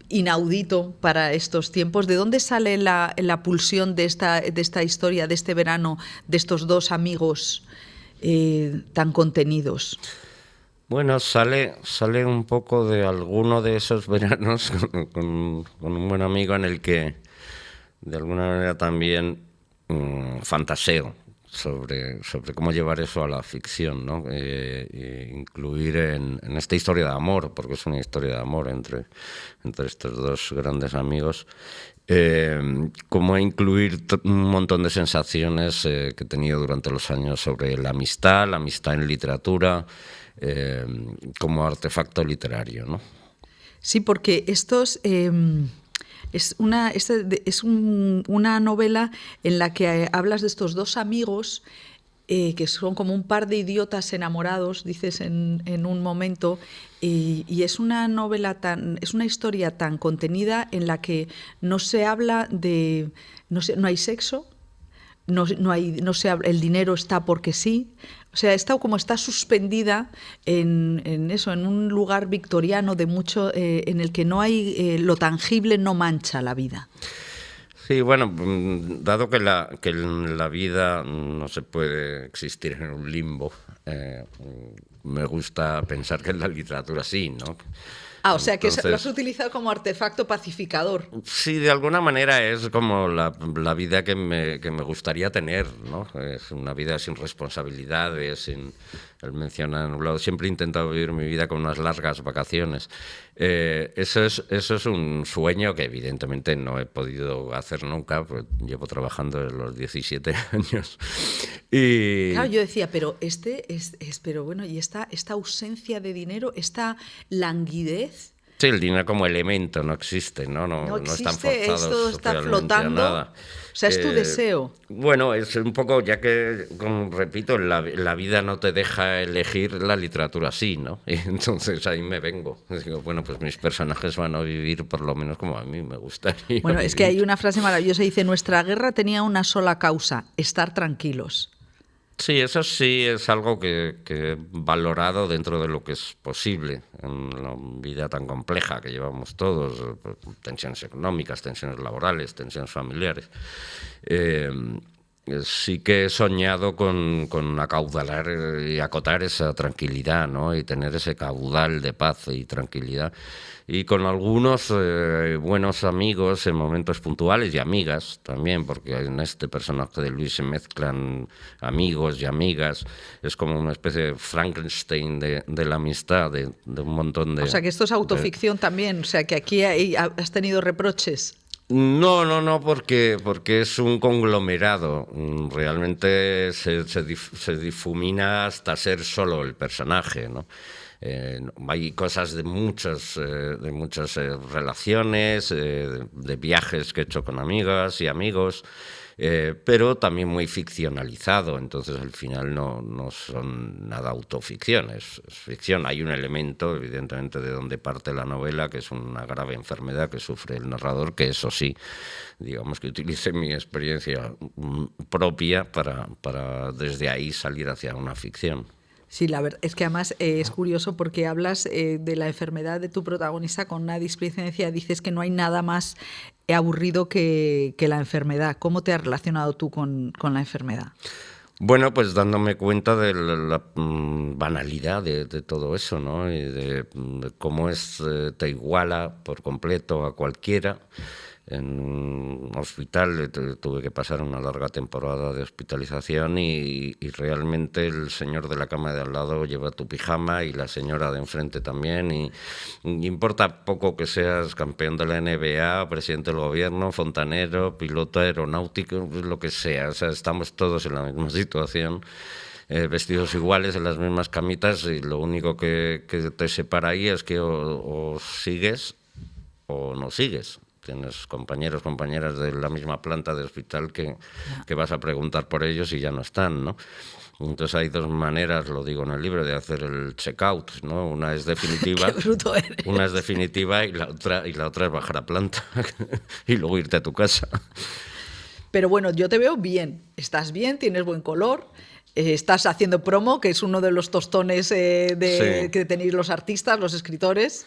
inaudito para estos tiempos. ¿De dónde sale la pulsión de esta historia, de este verano, de estos 2 amigos tan contenidos? Bueno, sale un poco de alguno de esos veranos con un buen amigo en el que de alguna manera también fantaseo sobre cómo llevar eso a la ficción, ¿no? Incluir en esta historia de amor, porque es una historia de amor entre estos 2 grandes amigos, cómo incluir un montón de sensaciones que he tenido durante los años sobre la amistad en literatura, como artefacto literario, ¿no? Sí, porque estos... Es una novela en la que hablas de estos 2 amigos que son como un par de idiotas enamorados, dices en un momento, y es una novela es una historia tan contenida en la que no se habla de, no hay sexo, no se habla, el dinero está porque sí. O sea, está suspendida en eso, en un lugar victoriano de mucho, en el que no hay lo tangible no mancha la vida. Sí, bueno, dado que la vida no se puede existir en un limbo, me gusta pensar que en la literatura sí, ¿no? O sea que Entonces, lo has utilizado como artefacto pacificador. sí, de alguna manera es como la vida que me gustaría tener, ¿no? Es una vida sin responsabilidades, sin... Él menciona en un lado, siempre he intentado vivir mi vida con unas largas vacaciones. Eso es un sueño que evidentemente no he podido hacer nunca, pues llevo trabajando desde los 17 años. Y... Claro, yo decía, pero pero bueno, y esta ausencia de dinero, esta languidez. Sí, el dinero como elemento no existe, ¿no? No existe, están forzados esto está realmente flotando. a nada. O sea, es tu deseo. Bueno, es un poco, ya que, como repito, la vida no te deja elegir, la literatura sí, ¿no? Y entonces ahí me vengo. Digo, bueno, pues mis personajes van a vivir por lo menos como a mí me gustaría. Bueno, vivir. es que hay una frase maravillosa, dice, nuestra guerra tenía una sola causa, estar tranquilos. Sí, eso sí es algo que he valorado dentro de lo que es posible en la vida tan compleja que llevamos todos, tensiones económicas, tensiones laborales, tensiones familiares. Sí que he soñado con acaudalar y acotar esa tranquilidad, ¿no? Y tener ese caudal de paz y tranquilidad. Y con algunos buenos amigos en momentos puntuales y amigas también, porque en este personaje de Luis se mezclan amigos y amigas. Es como una especie de Frankenstein de la amistad, de un montón de... O sea, que esto es autoficción también, o sea, que aquí has tenido reproches. No, porque es un conglomerado. Realmente se difumina hasta ser solo el personaje, ¿no? Hay cosas de muchas relaciones, de viajes que he hecho con amigas y amigos, pero también muy ficcionalizado. Entonces al final no son nada autoficción, es ficción. Hay un elemento, evidentemente, de donde parte la novela, que es una grave enfermedad que sufre el narrador, que eso sí, digamos que utilice mi experiencia propia para desde ahí salir hacia una ficción. Sí, la verdad es que además es curioso porque hablas de la enfermedad de tu protagonista con una displicencia, dices que no hay nada más aburrido que la enfermedad. ¿Cómo te has relacionado tú con la enfermedad? Bueno, pues dándome cuenta de la banalidad de todo eso, ¿no? Y de cómo te iguala por completo a cualquiera. En un hospital tuve que pasar una larga temporada de hospitalización y realmente el señor de la cama de al lado lleva tu pijama y la señora de enfrente también y importa poco que seas campeón de la NBA, presidente del gobierno, fontanero, piloto aeronáutico, lo que sea. O sea, estamos todos en la misma situación. Vestidos iguales, en las mismas camitas, y lo único que te separa ahí es que o sigues o no sigues. Tienes compañeros, compañeras de la misma planta de hospital que vas a preguntar por ellos y ya no están, ¿no? Entonces hay dos maneras, lo digo en el libro, de hacer el check-out, ¿no? Una es definitiva, ¡Qué bruto eres! Una es definitiva y la otra es bajar a planta y luego irte a tu casa. Pero bueno, yo te veo bien, estás bien, tienes buen color, estás haciendo promo, que es uno de los tostones Sí. que tenéis los artistas, los escritores.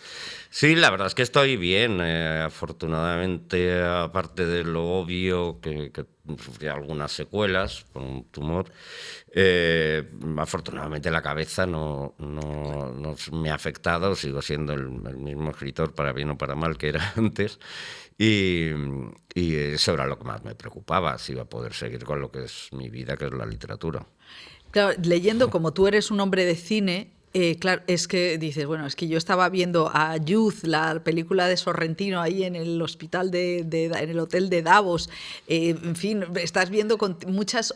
Sí, la verdad es que estoy bien. Afortunadamente, aparte de lo obvio, que sufrí algunas secuelas por un tumor, afortunadamente la cabeza no me ha afectado. Sigo siendo el mismo escritor, para bien o para mal, que era antes. Y eso era lo que más me preocupaba, si iba a poder seguir con lo que es mi vida, que es la literatura. Claro, leyendo, como tú eres un hombre de cine, claro, es que dices, bueno, es que yo estaba viendo a Youth, la película de Sorrentino, ahí en el hospital en el hotel de Davos. En fin, estás viendo con muchas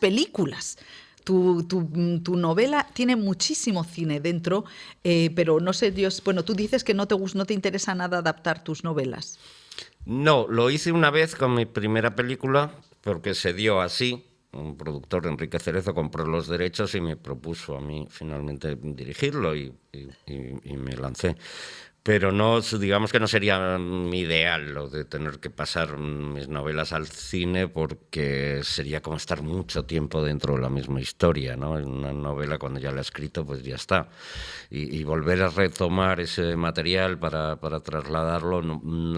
películas. Tu novela tiene muchísimo cine dentro, pero no sé, bueno, tú dices que no te interesa nada adaptar tus novelas. No, lo hice una vez con mi primera película, porque se dio así. Un productor, Enrique Cerezo, compró los derechos y me propuso a mí finalmente dirigirlo y me lancé. Pero no, digamos que no sería mi ideal lo de tener que pasar mis novelas al cine, porque sería como estar mucho tiempo dentro de la misma historia, ¿no? En una novela, cuando ya la he escrito, pues ya está. Y volver a retomar ese material para trasladarlo,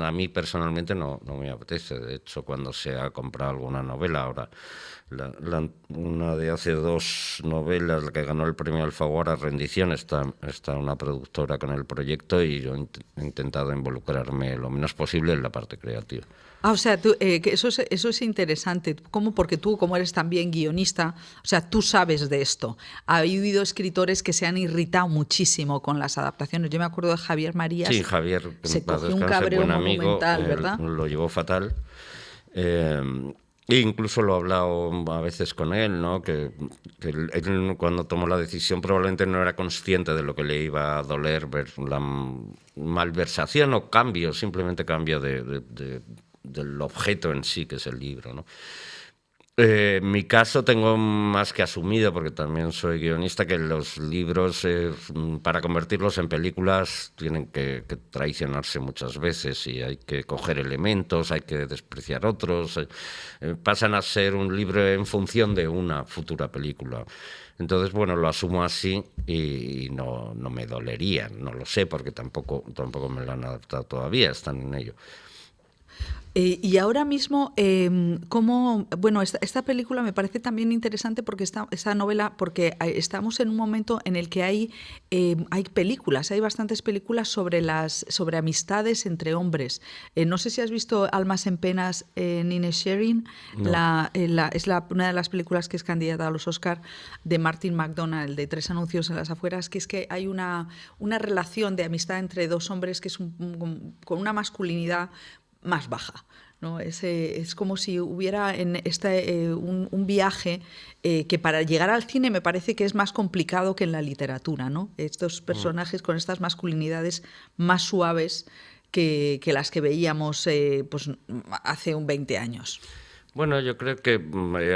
a mí personalmente no me apetece. De hecho, cuando se ha comprado alguna novela ahora, una de hace 2 novelas, la que ganó el premio Alfaguara, Rendición, está una productora con el proyecto, y yo he intentado involucrarme lo menos posible en la parte creativa. O sea, que eso es interesante, porque tú, como eres también guionista, o sea, tú sabes de esto. Ha habido escritores que se han irritado muchísimo con las adaptaciones. Yo me acuerdo de Javier Marías. Sí, Javier, se cogió un cabreo buen amigo, monumental, ¿verdad? Lo llevó fatal. E incluso lo he hablado a veces con él, ¿no? Que él, cuando tomó la decisión, probablemente no era consciente de lo que le iba a doler ver la malversación o cambio, simplemente cambio del objeto en sí, que es el libro, ¿no? En mi caso tengo más que asumido, porque también soy guionista, que los libros, para convertirlos en películas, tienen que traicionarse muchas veces, y hay que coger elementos, hay que despreciar otros, pasan a ser un libro en función de una futura película. Entonces, bueno, lo asumo así, y no me dolería, no lo sé, porque tampoco me lo han adaptado todavía, están en ello. Y ahora mismo, bueno, esta película me parece también interesante, porque esta novela, porque estamos en un momento en el que hay películas, hay bastantes películas sobre amistades entre hombres. No sé si has visto Almas en penas, Inisherin. No. Es una de las películas que es candidata a los Oscar, de Martin McDonagh, de 3 anuncios en las afueras, que es que hay una relación de amistad entre 2 hombres que es con una masculinidad más baja, ¿no? Es como si hubiera en un viaje que para llegar al cine me parece que es más complicado que en la literatura, ¿no? Estos personajes con estas masculinidades más suaves que las que veíamos pues hace 20 años. Bueno, yo creo que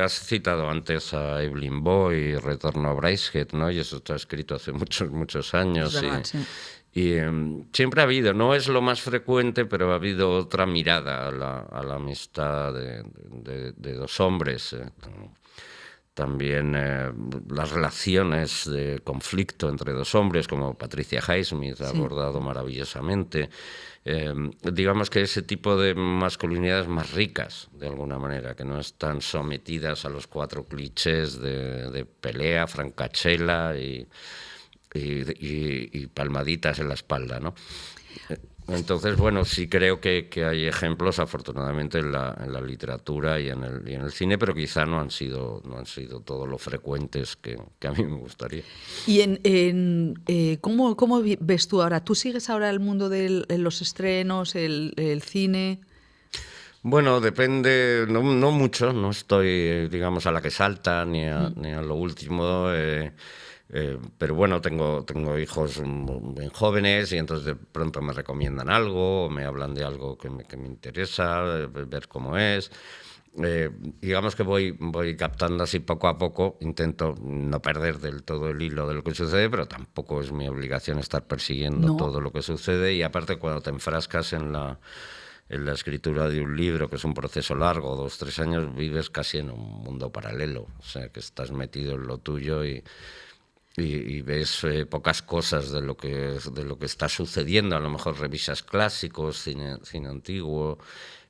has citado antes a Evelyn Boy, Retorno a Brideshead, ¿no? Y eso está escrito hace muchos años. Es verdad, sí. Y siempre ha habido, no es lo más frecuente, pero ha habido otra mirada a la amistad de 2 hombres. También las relaciones de conflicto entre 2 hombres, como Patricia Highsmith ha abordado maravillosamente. Digamos que ese tipo de masculinidades más ricas, de alguna manera, que no están sometidas a los 4 clichés de pelea, francachela y palmaditas en la espalda, ¿no? Entonces, bueno, sí creo que hay ejemplos, afortunadamente, en la literatura y en el cine, pero quizá no han sido todo lo frecuentes que a mí me gustaría. ¿Y cómo ves tú ahora? ¿Tú sigues ahora el mundo de los estrenos, el cine? Bueno, depende, no mucho, no estoy, digamos, a la que salta ni a lo último. Pero bueno, tengo hijos bien jóvenes, y entonces de pronto me recomiendan algo, o me hablan de algo que me interesa, ver cómo es. Digamos que voy captando así poco a poco. Intento no perder del todo el hilo de lo que sucede, pero tampoco es mi obligación estar persiguiendo todo lo que sucede. Y aparte, cuando te enfrascas en la escritura de un libro, que es un proceso largo, 2-3 años, vives casi en un mundo paralelo. O sea, que estás metido en lo tuyo y ves pocas cosas de lo que está sucediendo. A lo mejor revisas clásicos, cine antiguo,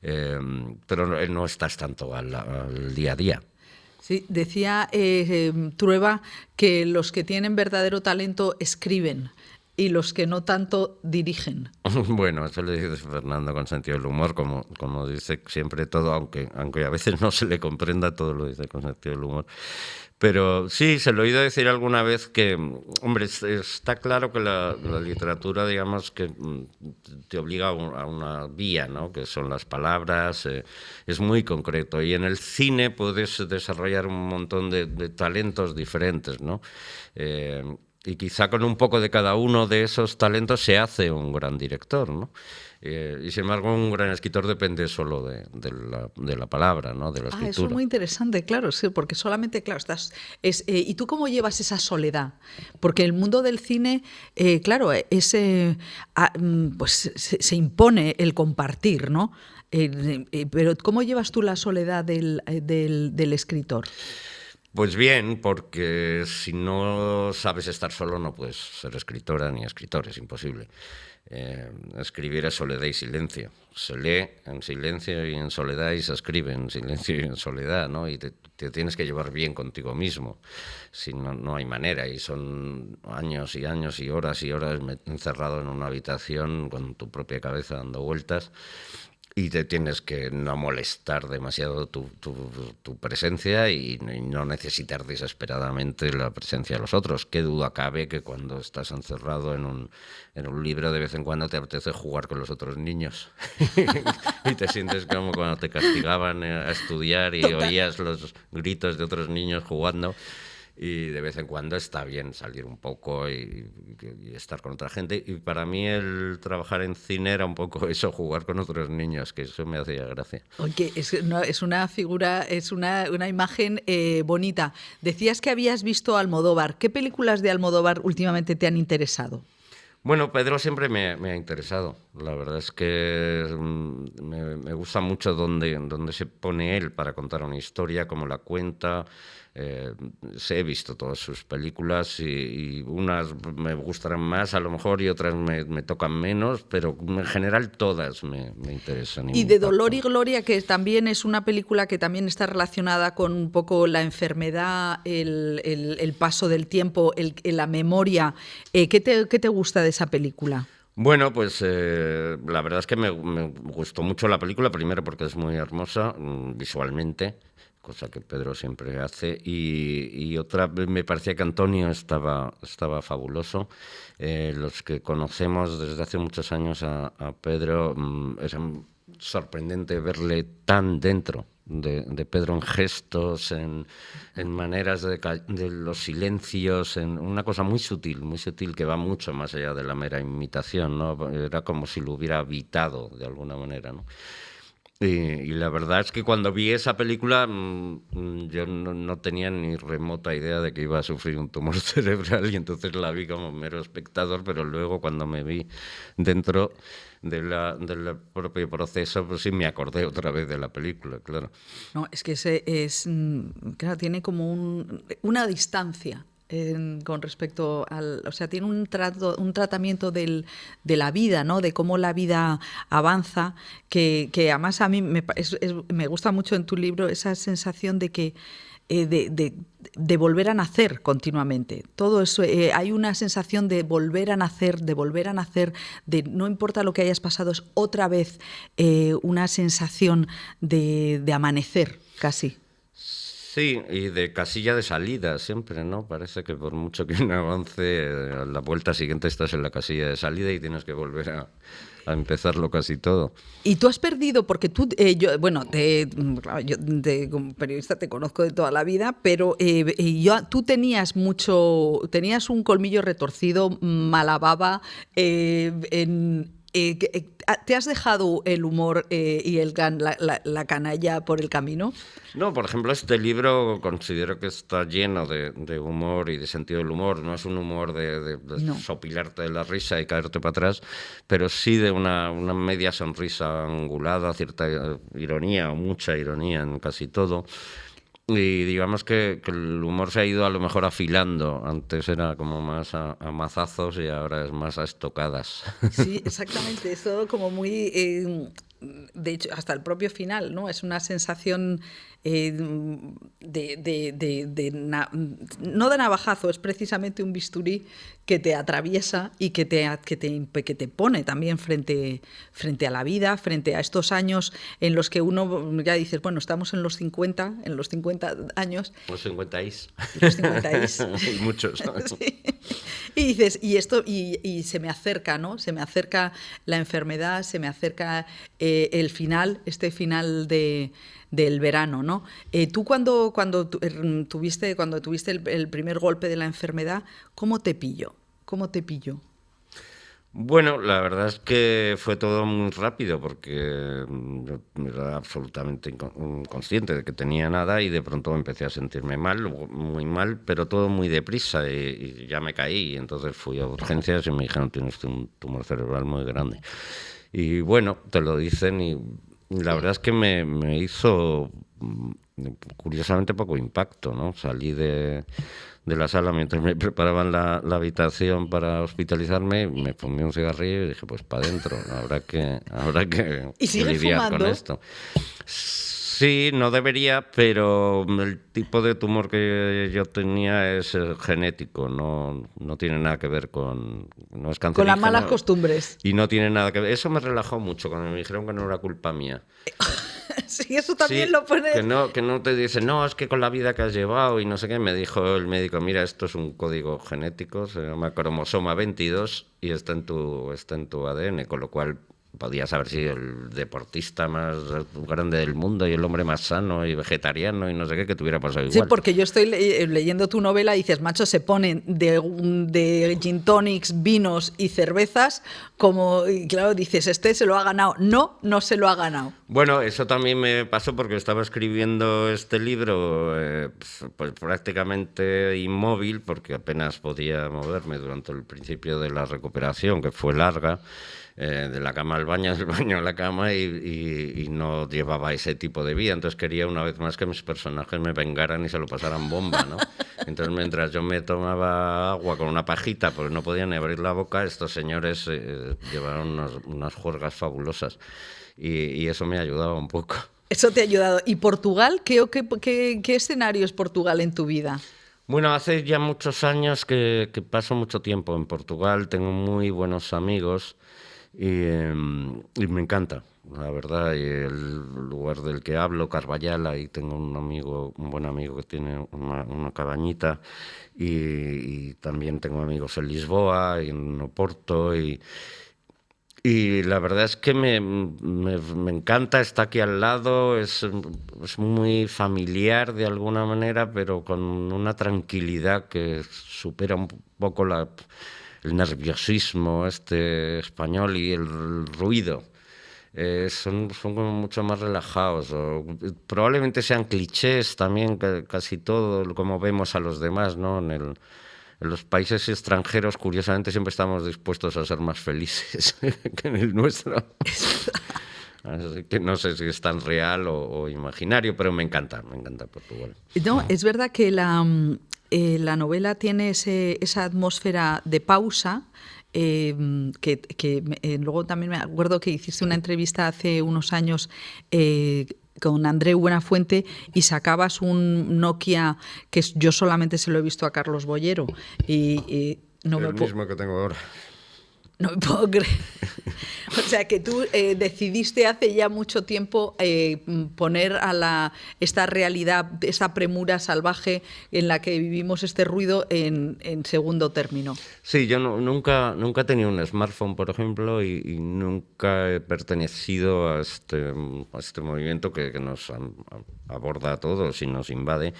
pero no estás tanto al día a día. Sí, decía Trueba que los que tienen verdadero talento escriben y los que no tanto dirigen. Bueno, eso le dice Fernando con sentido del humor, como dice siempre todo, aunque a veces no se le comprenda, todo lo dice con sentido del humor. Pero sí, se lo he oído decir alguna vez que, hombre, está claro que la literatura, digamos, que te obliga a una vía, ¿no? Que son las palabras, es muy concreto. Y en el cine puedes desarrollar un montón de talentos diferentes, ¿no? Y quizá con un poco de cada uno de esos talentos se hace un gran director, ¿no? Y sin embargo, un gran escritor depende solo de la palabra, ¿no? De la escritura. Eso es muy interesante, claro, sí, porque solamente, claro, ¿y tú cómo llevas esa soledad? Porque el mundo del cine, claro, pues se impone el compartir, ¿no? Pero ¿cómo llevas tú la soledad del escritor? Pues bien, porque si no sabes estar solo no puedes ser escritora ni escritor, es imposible. Escribir es soledad y silencio. Se lee en silencio y en soledad y se escribe en silencio y en soledad, ¿no? Y te tienes que llevar bien contigo mismo. Si no, no hay manera. Y son años y años y horas encerrado en una habitación con tu propia cabeza dando vueltas. Y te tienes que no molestar demasiado tu presencia y no necesitar desesperadamente la presencia de los otros. Qué duda cabe que cuando estás encerrado en un libro de vez en cuando te apetece jugar con los otros niños. Y te sientes como cuando te castigaban a estudiar y oías los gritos de otros niños jugando. Y de vez en cuando está bien salir un poco y estar con otra gente. Y para mí el trabajar en cine era un poco eso, jugar con otros niños, que eso me hacía gracia. Oye, es una figura, es una imagen bonita. Decías que habías visto Almodóvar. ¿Qué películas de Almodóvar últimamente te han interesado? Bueno, Pedro siempre me ha interesado. La verdad es que me gusta mucho donde se pone él para contar una historia, cómo la cuenta. He visto todas sus películas y unas me gustarán más a lo mejor y otras me tocan menos, pero en general todas me interesan. Y de Dolor y Gloria, que también es una película que también está relacionada con un poco la enfermedad, el paso del tiempo, la memoria. ¿Qué te gusta de esa película? Bueno, pues la verdad es que me gustó mucho la película, primero porque es muy hermosa visualmente, cosa que Pedro siempre hace, y otra, me parecía que Antonio estaba fabuloso. Los que conocemos desde hace muchos años a Pedro, es sorprendente verle tan dentro de Pedro, en gestos, en maneras de los silencios, en una cosa muy sutil que va mucho más allá de la mera imitación, ¿no? Era como si lo hubiera habitado de alguna manera, ¿no? Y la verdad es que cuando vi esa película yo no tenía ni remota idea de que iba a sufrir un tumor cerebral y entonces la vi como mero espectador, pero luego cuando me vi dentro del propio proceso, pues sí me acordé otra vez de la película, claro. No, es que claro, tiene como una distancia con respecto al, o sea, tiene un tratamiento de la vida, ¿no? De cómo la vida avanza, que además a mí me gusta mucho en tu libro esa sensación de que de volver a nacer continuamente. Todo eso, hay una sensación de volver a nacer, de no importa lo que hayas pasado, es otra vez una sensación de amanecer, casi. Sí, y de casilla de salida siempre, ¿no? Parece que por mucho que uno avance, a la vuelta siguiente estás en la casilla de salida y tienes que volver a empezarlo casi todo. Y tú has perdido, porque tú, yo como periodista te conozco de toda la vida, pero tú tenías un colmillo retorcido, malababa, ¿te has dejado el humor y la canalla por el camino? No, por ejemplo, este libro considero que está lleno de humor y de sentido del humor. No es un humor de sopilarte de la risa y caerte para atrás, pero sí de una media sonrisa angulada, cierta ironía o mucha ironía en casi todo. Y digamos que el humor se ha ido a lo mejor afilando. Antes era como más a mazazos y ahora es más a estocadas. Sí, exactamente. Es todo como muy... de hecho, hasta el propio final, ¿no? Es una sensación no de navajazo, es precisamente un bisturí que te atraviesa y que te pone también frente a la vida, frente a estos años en los que uno ya dices, bueno, estamos en los 50 años. Los 50 y muchos. Sí. Y dices, y se me acerca, ¿no? Se me acerca la enfermedad, se me acerca el final, este final de del verano, ¿no? Tú cuando tuviste el primer golpe de la enfermedad, ¿cómo te pilló? ¿Cómo te pilló? Bueno, la verdad es que fue todo muy rápido porque yo era absolutamente inconsciente de que tenía nada y de pronto empecé a sentirme mal, muy mal, pero todo muy deprisa y ya me caí. Entonces fui a urgencias y me dijeron, tienes un tumor cerebral muy grande. Y bueno, te lo dicen y la verdad es que me hizo curiosamente poco impacto, ¿no? Salí de la sala mientras me preparaban la habitación para hospitalizarme, me fumé un cigarrillo y dije, pues para adentro, habrá que ¿Y sigues lidiar fumando? con esto. Sí, no debería, pero el tipo de tumor que yo tenía es genético, no tiene nada que ver no es Con cancerígeno. las malas costumbres. Y no tiene nada que ver. Eso me relajó mucho cuando me dijeron que no era culpa mía. Sí, eso también Sí, lo pones. que no te dicen, no, es que con la vida que has llevado y no sé qué. Me dijo el médico, mira, esto es un código genético, se llama cromosoma 22 y está en tu ADN, con lo cual podías haber sido el deportista más grande del mundo y el hombre más sano y vegetariano y no sé qué, que te hubiera pasado igual. Sí, porque yo estoy leyendo tu novela y dices, macho, se ponen de gin tonics, vinos y cervezas, y claro, dices, este se lo ha ganado. No se lo ha ganado. Bueno, eso también me pasó porque estaba escribiendo este libro pues prácticamente inmóvil, porque apenas podía moverme durante el principio de la recuperación, que fue larga, de la cama al baño, del baño a la cama, y no llevaba ese tipo de vida. Entonces quería una vez más que mis personajes me vengaran y se lo pasaran bomba, ¿no? Entonces mientras yo me tomaba agua con una pajita, porque no podía ni abrir la boca, estos señores llevaron unas juergas fabulosas. Y eso me ayudaba un poco. Eso te ha ayudado. ¿Y Portugal? ¿Qué escenario es Portugal en tu vida? Bueno, hace ya muchos años que paso mucho tiempo en Portugal, tengo muy buenos amigos y me encanta, la verdad. Y el lugar del que hablo, Carballal, ahí tengo un buen amigo que tiene una cabañita y también tengo amigos en Lisboa y en Oporto y la verdad es que me encanta, está aquí al lado, es muy familiar de alguna manera, pero con una tranquilidad que supera un poco el nerviosismo español y el ruido. Son como mucho más relajados. Probablemente sean clichés también, casi todo, como vemos a los demás, ¿no? En los países extranjeros, curiosamente, siempre estamos dispuestos a ser más felices que en el nuestro. Así que no sé si es tan real o imaginario, pero me encanta Portugal. No, es verdad que la novela tiene esa atmósfera de pausa. Luego también me acuerdo que hiciste una entrevista hace unos años con Andreu Buenafuente y sacabas un Nokia que yo solamente se lo he visto a Carlos Boyero y no el mismo que tengo ahora. No me puedo creer. O sea, que tú decidiste hace ya mucho tiempo poner esta realidad, esta premura salvaje en la que vivimos, este ruido, en segundo término. Sí, yo nunca he tenido un smartphone, por ejemplo, y nunca he pertenecido a este movimiento que nos aborda a todos y nos invade,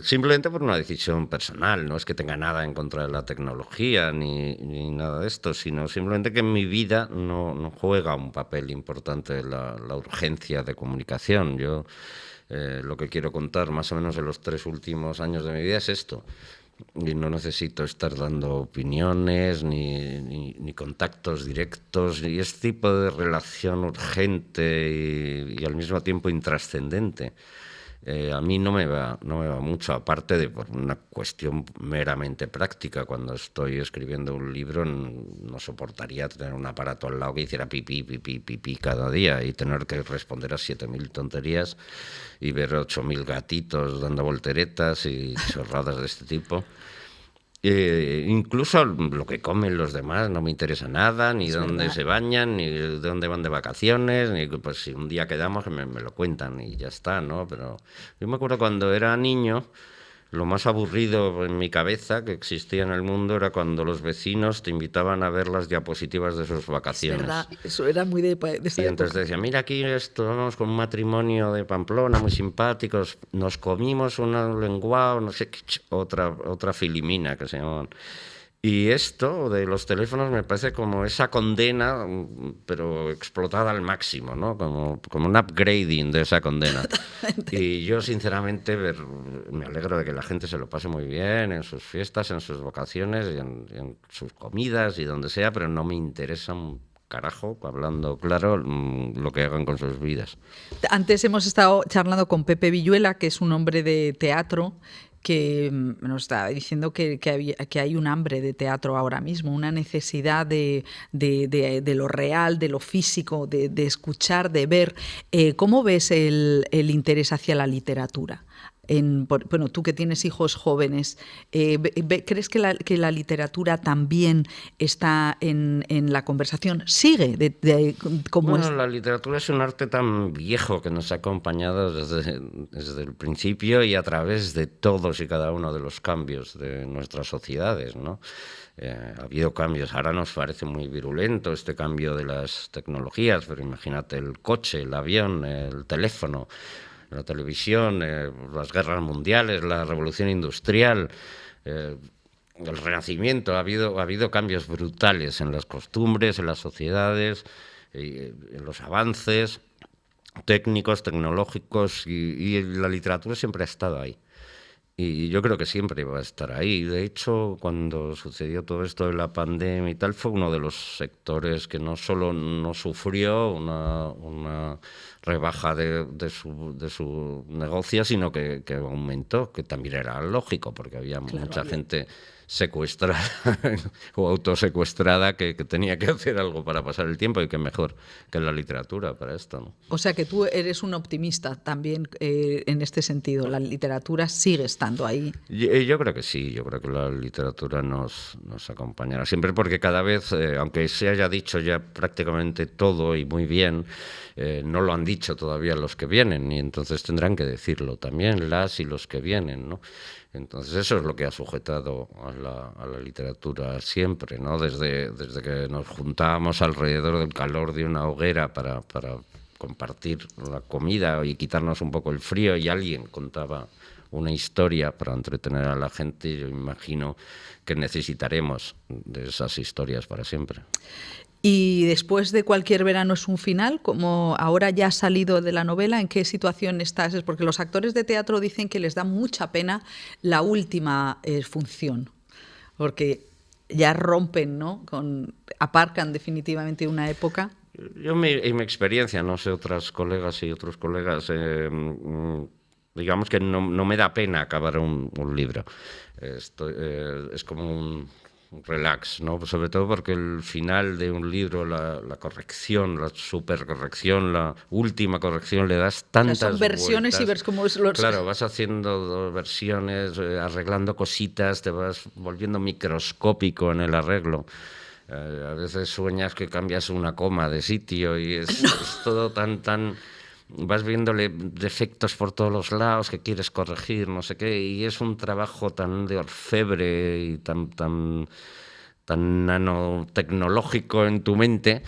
simplemente por una decisión personal. No es que tenga nada en contra de la tecnología ni nada de esto, sino simplemente que en mi vida no juega un papel importante la urgencia de comunicación. Yo lo que quiero contar más o menos en los 3 últimos años de mi vida es esto. Y no necesito estar dando opiniones ni contactos directos, y este tipo de relación urgente y al mismo tiempo intrascendente. A mí no me va mucho, aparte de por una cuestión meramente práctica. Cuando estoy escribiendo un libro no soportaría tener un aparato al lado que hiciera pipí, pipí, pipí cada día y tener que responder a 7.000 tonterías y ver 8.000 gatitos dando volteretas y chorradas de este tipo. Incluso lo que comen los demás no me interesa nada, ni dónde se bañan, ni de dónde van de vacaciones, ni pues si un día quedamos que me lo cuentan y ya está, ¿no? Pero yo me acuerdo cuando era niño, lo más aburrido en mi cabeza que existía en el mundo era cuando los vecinos te invitaban a ver las diapositivas de sus vacaciones. Es verdad, eso era muy de esa Y entonces época. te decía, mira aquí esto, vamos con un matrimonio de Pamplona muy simpáticos, nos comimos una lenguao, no sé qué, otra filimina que se llamaban. Y esto de los teléfonos me parece como esa condena, pero explotada al máximo, ¿no? Como un upgrading de esa condena. Y yo, sinceramente, me alegro de que la gente se lo pase muy bien en sus fiestas, en sus vacaciones, y en sus comidas y donde sea, pero no me interesa un carajo, hablando claro, lo que hagan con sus vidas. Antes hemos estado charlando con Pepe Villuela, que es un hombre de teatro, que nos está diciendo que hay un hambre de teatro ahora mismo, una necesidad de lo real, de lo físico, de escuchar, de ver. ¿Cómo ves el interés hacia la literatura? Bueno, tú que tienes hijos jóvenes, ¿crees que la literatura también está en la conversación? ¿Sigue como Bueno, la literatura es un arte tan viejo que nos ha acompañado desde el principio y a través de todos y cada uno de los cambios de nuestras sociedades, ¿no? Ha habido cambios, ahora nos parece muy virulento este cambio de las tecnologías, pero imagínate el coche, el avión, el teléfono, la televisión, las guerras mundiales, la revolución industrial, el Renacimiento. Ha habido cambios brutales en las costumbres, en las sociedades, en los avances técnicos, tecnológicos, y la literatura siempre ha estado ahí. Y yo creo que siempre va a estar ahí. De hecho, cuando sucedió todo esto de la pandemia y tal, fue uno de los sectores que no solo no sufrió una rebaja de su negocio, sino que aumentó, que también era lógico, porque había mucha gente secuestrada o autosecuestrada que tenía que hacer algo para pasar el tiempo, y que mejor que la literatura para esto, ¿no? O sea que tú eres un optimista también en este sentido. La literatura sigue estando ahí. Yo creo que sí, yo creo que la literatura nos acompañará siempre, porque cada vez, aunque se haya dicho ya prácticamente todo y muy bien, no lo han dicho todavía los que vienen, y entonces tendrán que decirlo también las y los que vienen, ¿no? Entonces eso es lo que ha sujetado a la literatura siempre, ¿no? Desde que nos juntábamos alrededor del calor de una hoguera para compartir la comida y quitarnos un poco el frío, y alguien contaba una historia para entretener a la gente. Yo imagino que necesitaremos de esas historias para siempre. Y después de Cualquier verano es un final, como ahora ya has salido de la novela, ¿en qué situación estás? Es porque los actores de teatro dicen que les da mucha pena la última función, porque ya rompen, ¿no? Aparcan definitivamente una época. Yo, en mi experiencia, no sé, otras colegas y otros colegas, digamos que no me da pena acabar un libro. Es como un relax, ¿no? Sobre todo porque el final de un libro, la corrección, la supercorrección, la última corrección, le das tantas Son versiones vueltas. Y ves cómo es los... Claro, vas haciendo versiones, arreglando cositas, te vas volviendo microscópico en el arreglo. A veces sueñas que cambias una coma de sitio y es todo tan... Vas viéndole defectos por todos los lados que quieres corregir, no sé qué, y es un trabajo tan de orfebre y tan nanotecnológico en tu mente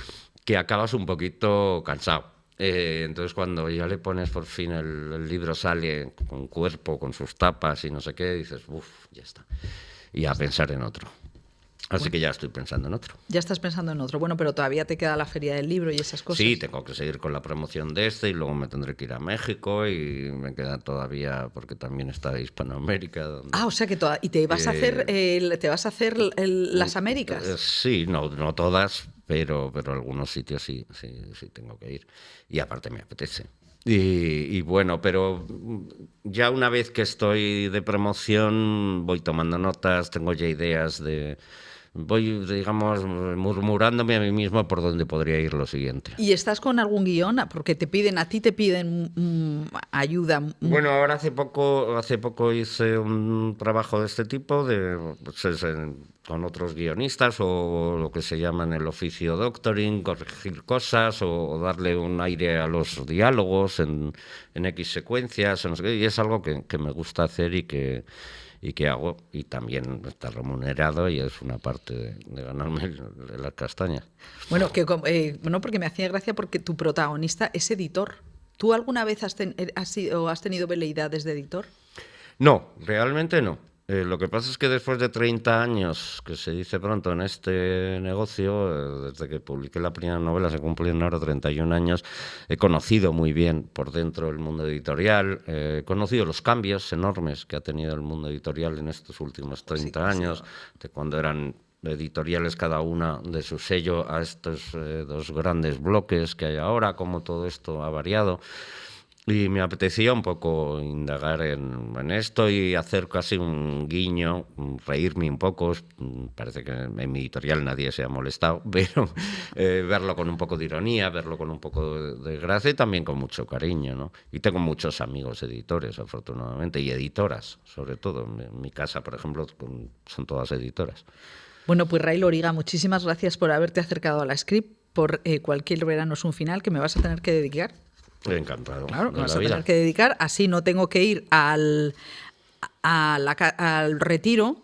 que acabas un poquito cansado. Entonces cuando ya le pones por fin el libro, sale con cuerpo, con sus tapas y no sé qué, dices, uff, ya está. Y a pensar en otro. Así que ya estoy pensando en otro. Ya estás pensando en otro. Bueno, pero todavía te queda la Feria del Libro y esas cosas. Sí, tengo que seguir con la promoción de este, y luego me tendré que ir a México, y me queda todavía, porque también está Hispanoamérica. Donde, o sea que y te vas a hacer las Américas. Sí, no todas, pero algunos sitios sí tengo que ir. Y aparte me apetece. Y bueno, pero ya una vez que estoy de promoción voy tomando notas, tengo ya ideas de voy, digamos, murmurándome a mí mismo por dónde podría ir lo siguiente. ¿Y estás con algún guión? Porque a ti te piden ayuda. Bueno, ahora hace poco hice un trabajo de este tipo, con otros guionistas, o lo que se llama en el oficio doctoring, corregir cosas o darle un aire a los diálogos en X secuencias, no sé qué, y es algo que me gusta hacer y que hago, y también está remunerado y es una parte de ganarme las castañas. Bueno, porque me hacía gracia porque tu protagonista es editor. ¿Tú alguna vez has tenido veleidades de editor? No, realmente no. Lo que pasa es que después de 30 años, que se dice pronto en este negocio, desde que publiqué la primera novela, se cumplen ahora 31 años, he conocido muy bien por dentro el mundo editorial, he conocido los cambios enormes que ha tenido el mundo editorial en estos últimos 30 años, de cuando eran editoriales cada una de su sello a estos dos grandes bloques que hay ahora, cómo todo esto ha variado. Y me apetecía un poco indagar en esto y hacer casi un guiño, reírme un poco. Parece que en mi editorial nadie se ha molestado, pero verlo con un poco de ironía, verlo con un poco de gracia y también con mucho cariño, ¿no? Y tengo muchos amigos editores, afortunadamente, y editoras, sobre todo. En mi casa, por ejemplo, son todas editoras. Bueno, pues Ray Loriga, muchísimas gracias por haberte acercado a la Script, por Cualquier verano es un final, que me vas a tener que dedicar. Encantado. Claro, me vas a tener que dedicar, así no tengo que ir al retiro,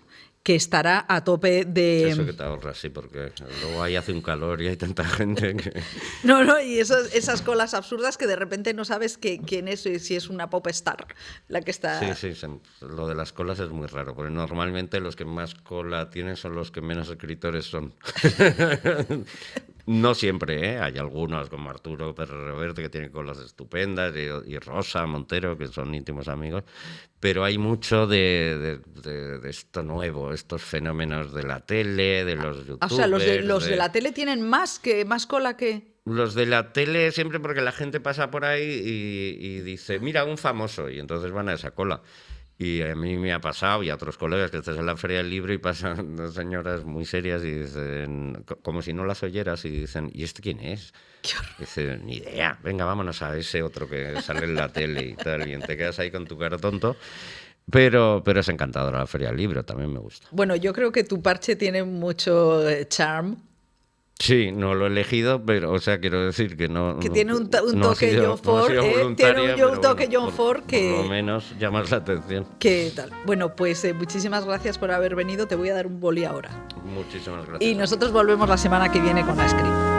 que estará a tope de... Eso que te ahorras, sí, porque luego ahí hace un calor y hay tanta gente que... No, y esas colas absurdas que de repente no sabes quién es, si es una pop star la que está... Sí, lo de las colas es muy raro, porque normalmente los que más cola tienen son los que menos escritores son. No siempre, ¿eh? Hay algunos como Arturo Pérez Reverte que tienen colas estupendas y Rosa Montero, que son íntimos amigos, pero hay mucho de esto nuevo, estos fenómenos de la tele, de los youtubers... O sea, los de la tele tienen más cola que... Los de la tele siempre, porque la gente pasa por ahí y dice, mira, un famoso, y entonces van a esa cola. Y a mí me ha pasado, y a otros colegas, que estás en la Feria del Libro y pasan dos señoras muy serias y dicen, como si no las oyeras, y dicen, ¿y este quién es? Dicen, ni idea, venga, vámonos a ese otro que sale en la tele y tal, y te quedas ahí con tu cara tonto. Pero es encantadora la Feria del Libro, también me gusta. Bueno, yo creo que tu parche tiene mucho charm. Sí, no lo he elegido, pero, o sea, quiero decir que no... Que tiene un toque John Ford, tiene un toque John Ford que... Por lo menos llamas la atención. ¿Qué tal? Bueno, pues muchísimas gracias por haber venido, te voy a dar un boli ahora. Muchísimas gracias. Y nosotros volvemos la semana que viene con la Script.